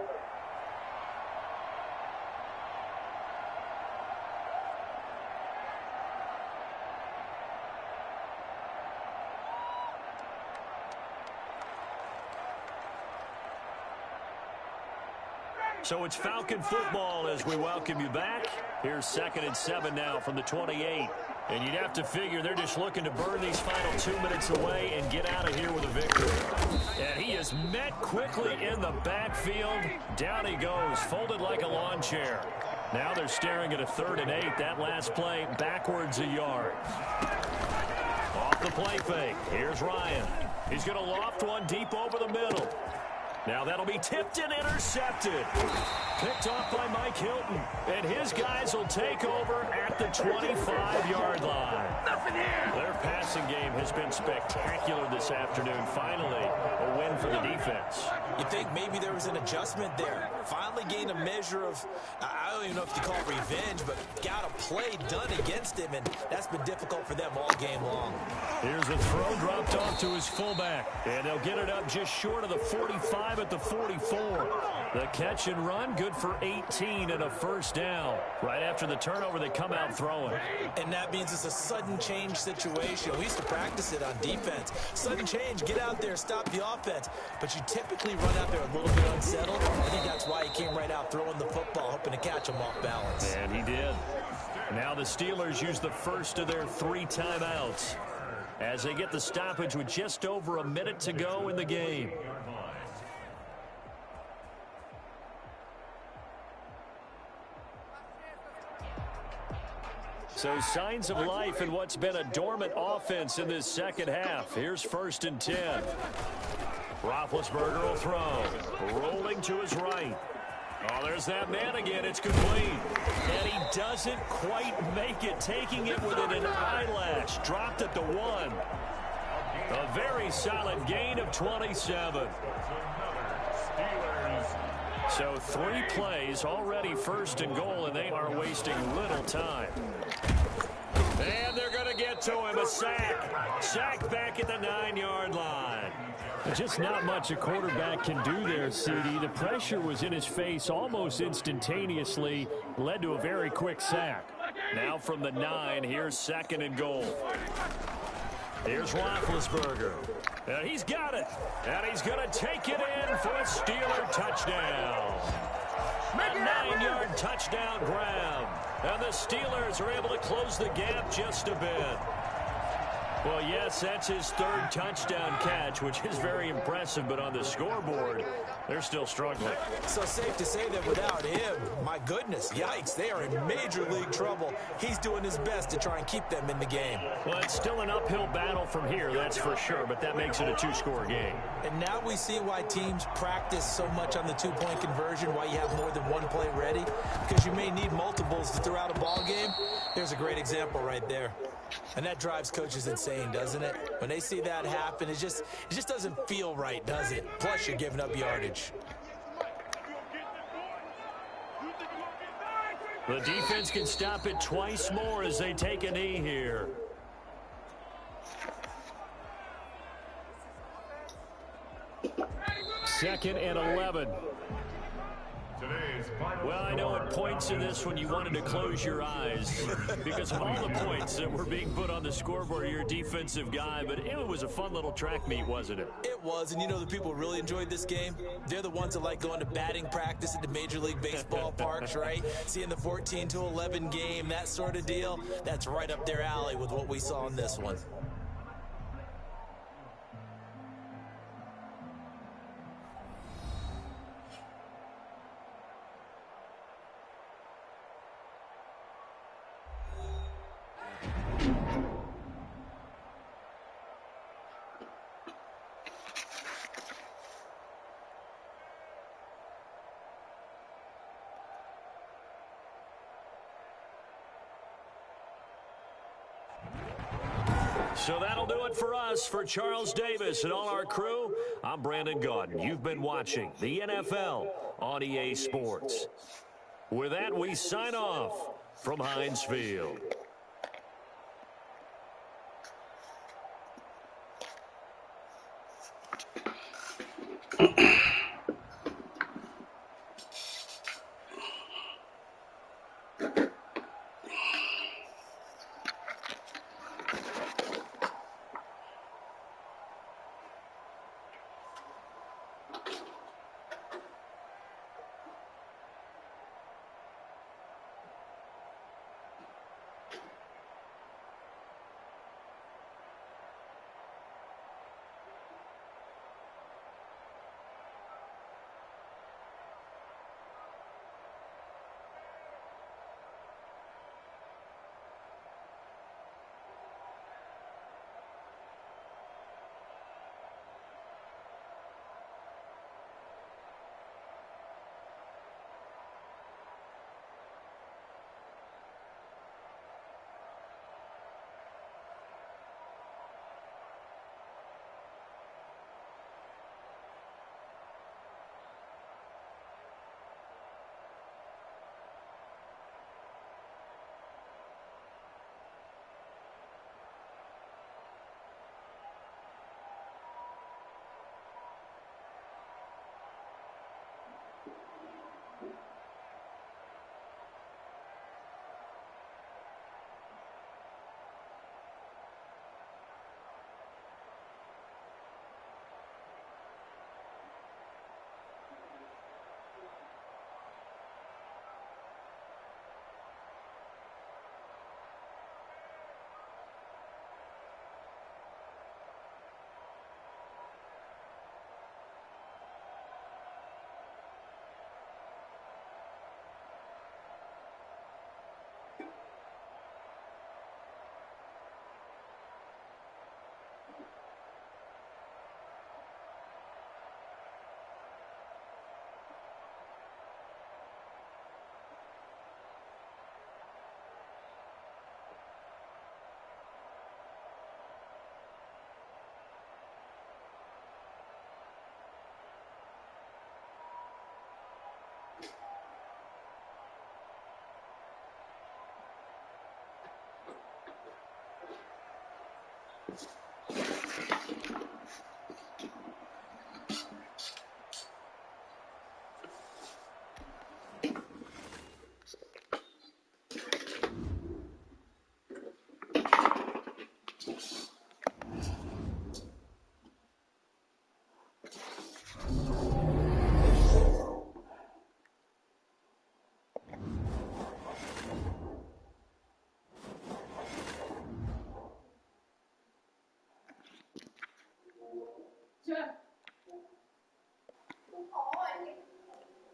S1: So it's Falcon football as we welcome you back. Here's 2nd and 7 now from the 28. And you'd have to figure they're just looking to burn these final 2 minutes away and get out of here with a victory. And he is met quickly in the backfield. Down he goes, folded like a lawn chair. Now they're staring at a 3rd and 8. That last play backwards a yard. Off the play fake. Here's Ryan. He's going to loft one deep over the middle. Now that'll be tipped and intercepted. Picked off by Mike Hilton. And his guys will take over at the 25-yard line. Their passing game has been spectacular this afternoon. Finally, a win for the defense.
S2: You think maybe there was an adjustment there. Finally gained a measure of, I don't even know if you call it revenge, but got a play done against him, and that's been difficult for them all game long.
S1: Here's a throw dropped off to his fullback, and they'll get it up just short of the 45 at the 44. The catch and run, good for 18 and a first down. Right after the turnover, they come out throwing.
S2: And that means it's a sudden change situation. We used to practice it on defense. Sudden change, get out there, stop the offense. But you typically run out there a little bit unsettled. I think that's why he came right out throwing the football, hoping to catch him off balance.
S1: And he did. Now the Steelers use the first of their 3 timeouts as they get the stoppage with just over a minute to go in the game. So signs of life in what's been a dormant offense in this second half. Here's 1st and 10. Roethlisberger will throw. Rolling to his right. Oh, there's that man again. It's complete. And he doesn't quite make it, taking it within an eyelash. Dropped at the 1. A very solid gain of 27. So 3 plays, already 1st and goal, and they are wasting little time. And they're going to get to him. A sack. Sack back at the 9-yard line.
S3: Just not much a quarterback can do there, CD. The pressure was in his face almost instantaneously. Led to a very quick sack.
S1: Now from the 9, here's 2nd and goal. Here's Roethlisberger. And he's got it. And he's going to take it in for a Steeler touchdown. A 9-yard touchdown grab. And the Steelers are able to close the gap just a bit. Well, yes, that's his 3rd touchdown catch, which is very impressive, but on the scoreboard, they're still struggling.
S2: So safe to say that without him, my goodness, yikes, they are in major league trouble. He's doing his best to try and keep them in the game.
S1: Well, it's still an uphill battle from here, that's for sure, but that makes it a 2-score game.
S2: And now we see why teams practice so much on the 2-point conversion, why you have more than 1 play ready, because you may need multiples to throw out a ball game. Here's a great example right there. And that drives coaches insane, doesn't it? When they see that happen, it just doesn't feel right, does it? Plus, you're giving up yardage.
S1: The defense can stop it twice more as they take a knee here.
S3: Second and 11.
S1: Well, I know at points in this when you wanted to close your eyes because of all the points that were being put on the scoreboard. You're a defensive guy, but it was a fun little track meet, wasn't it?
S2: It was, and you know the people who really enjoyed this game? They're the ones that like going to batting practice at the Major League Baseball parks, right? Seeing the 14-11 game, that sort of deal, that's right up their alley with what we saw in this one.
S1: So that'll do it for us. For Charles Davis and all our crew, I'm Brandon Gaudin. You've been watching the NFL on EA Sports. With that, we sign off from Heinz Field.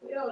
S6: Yo,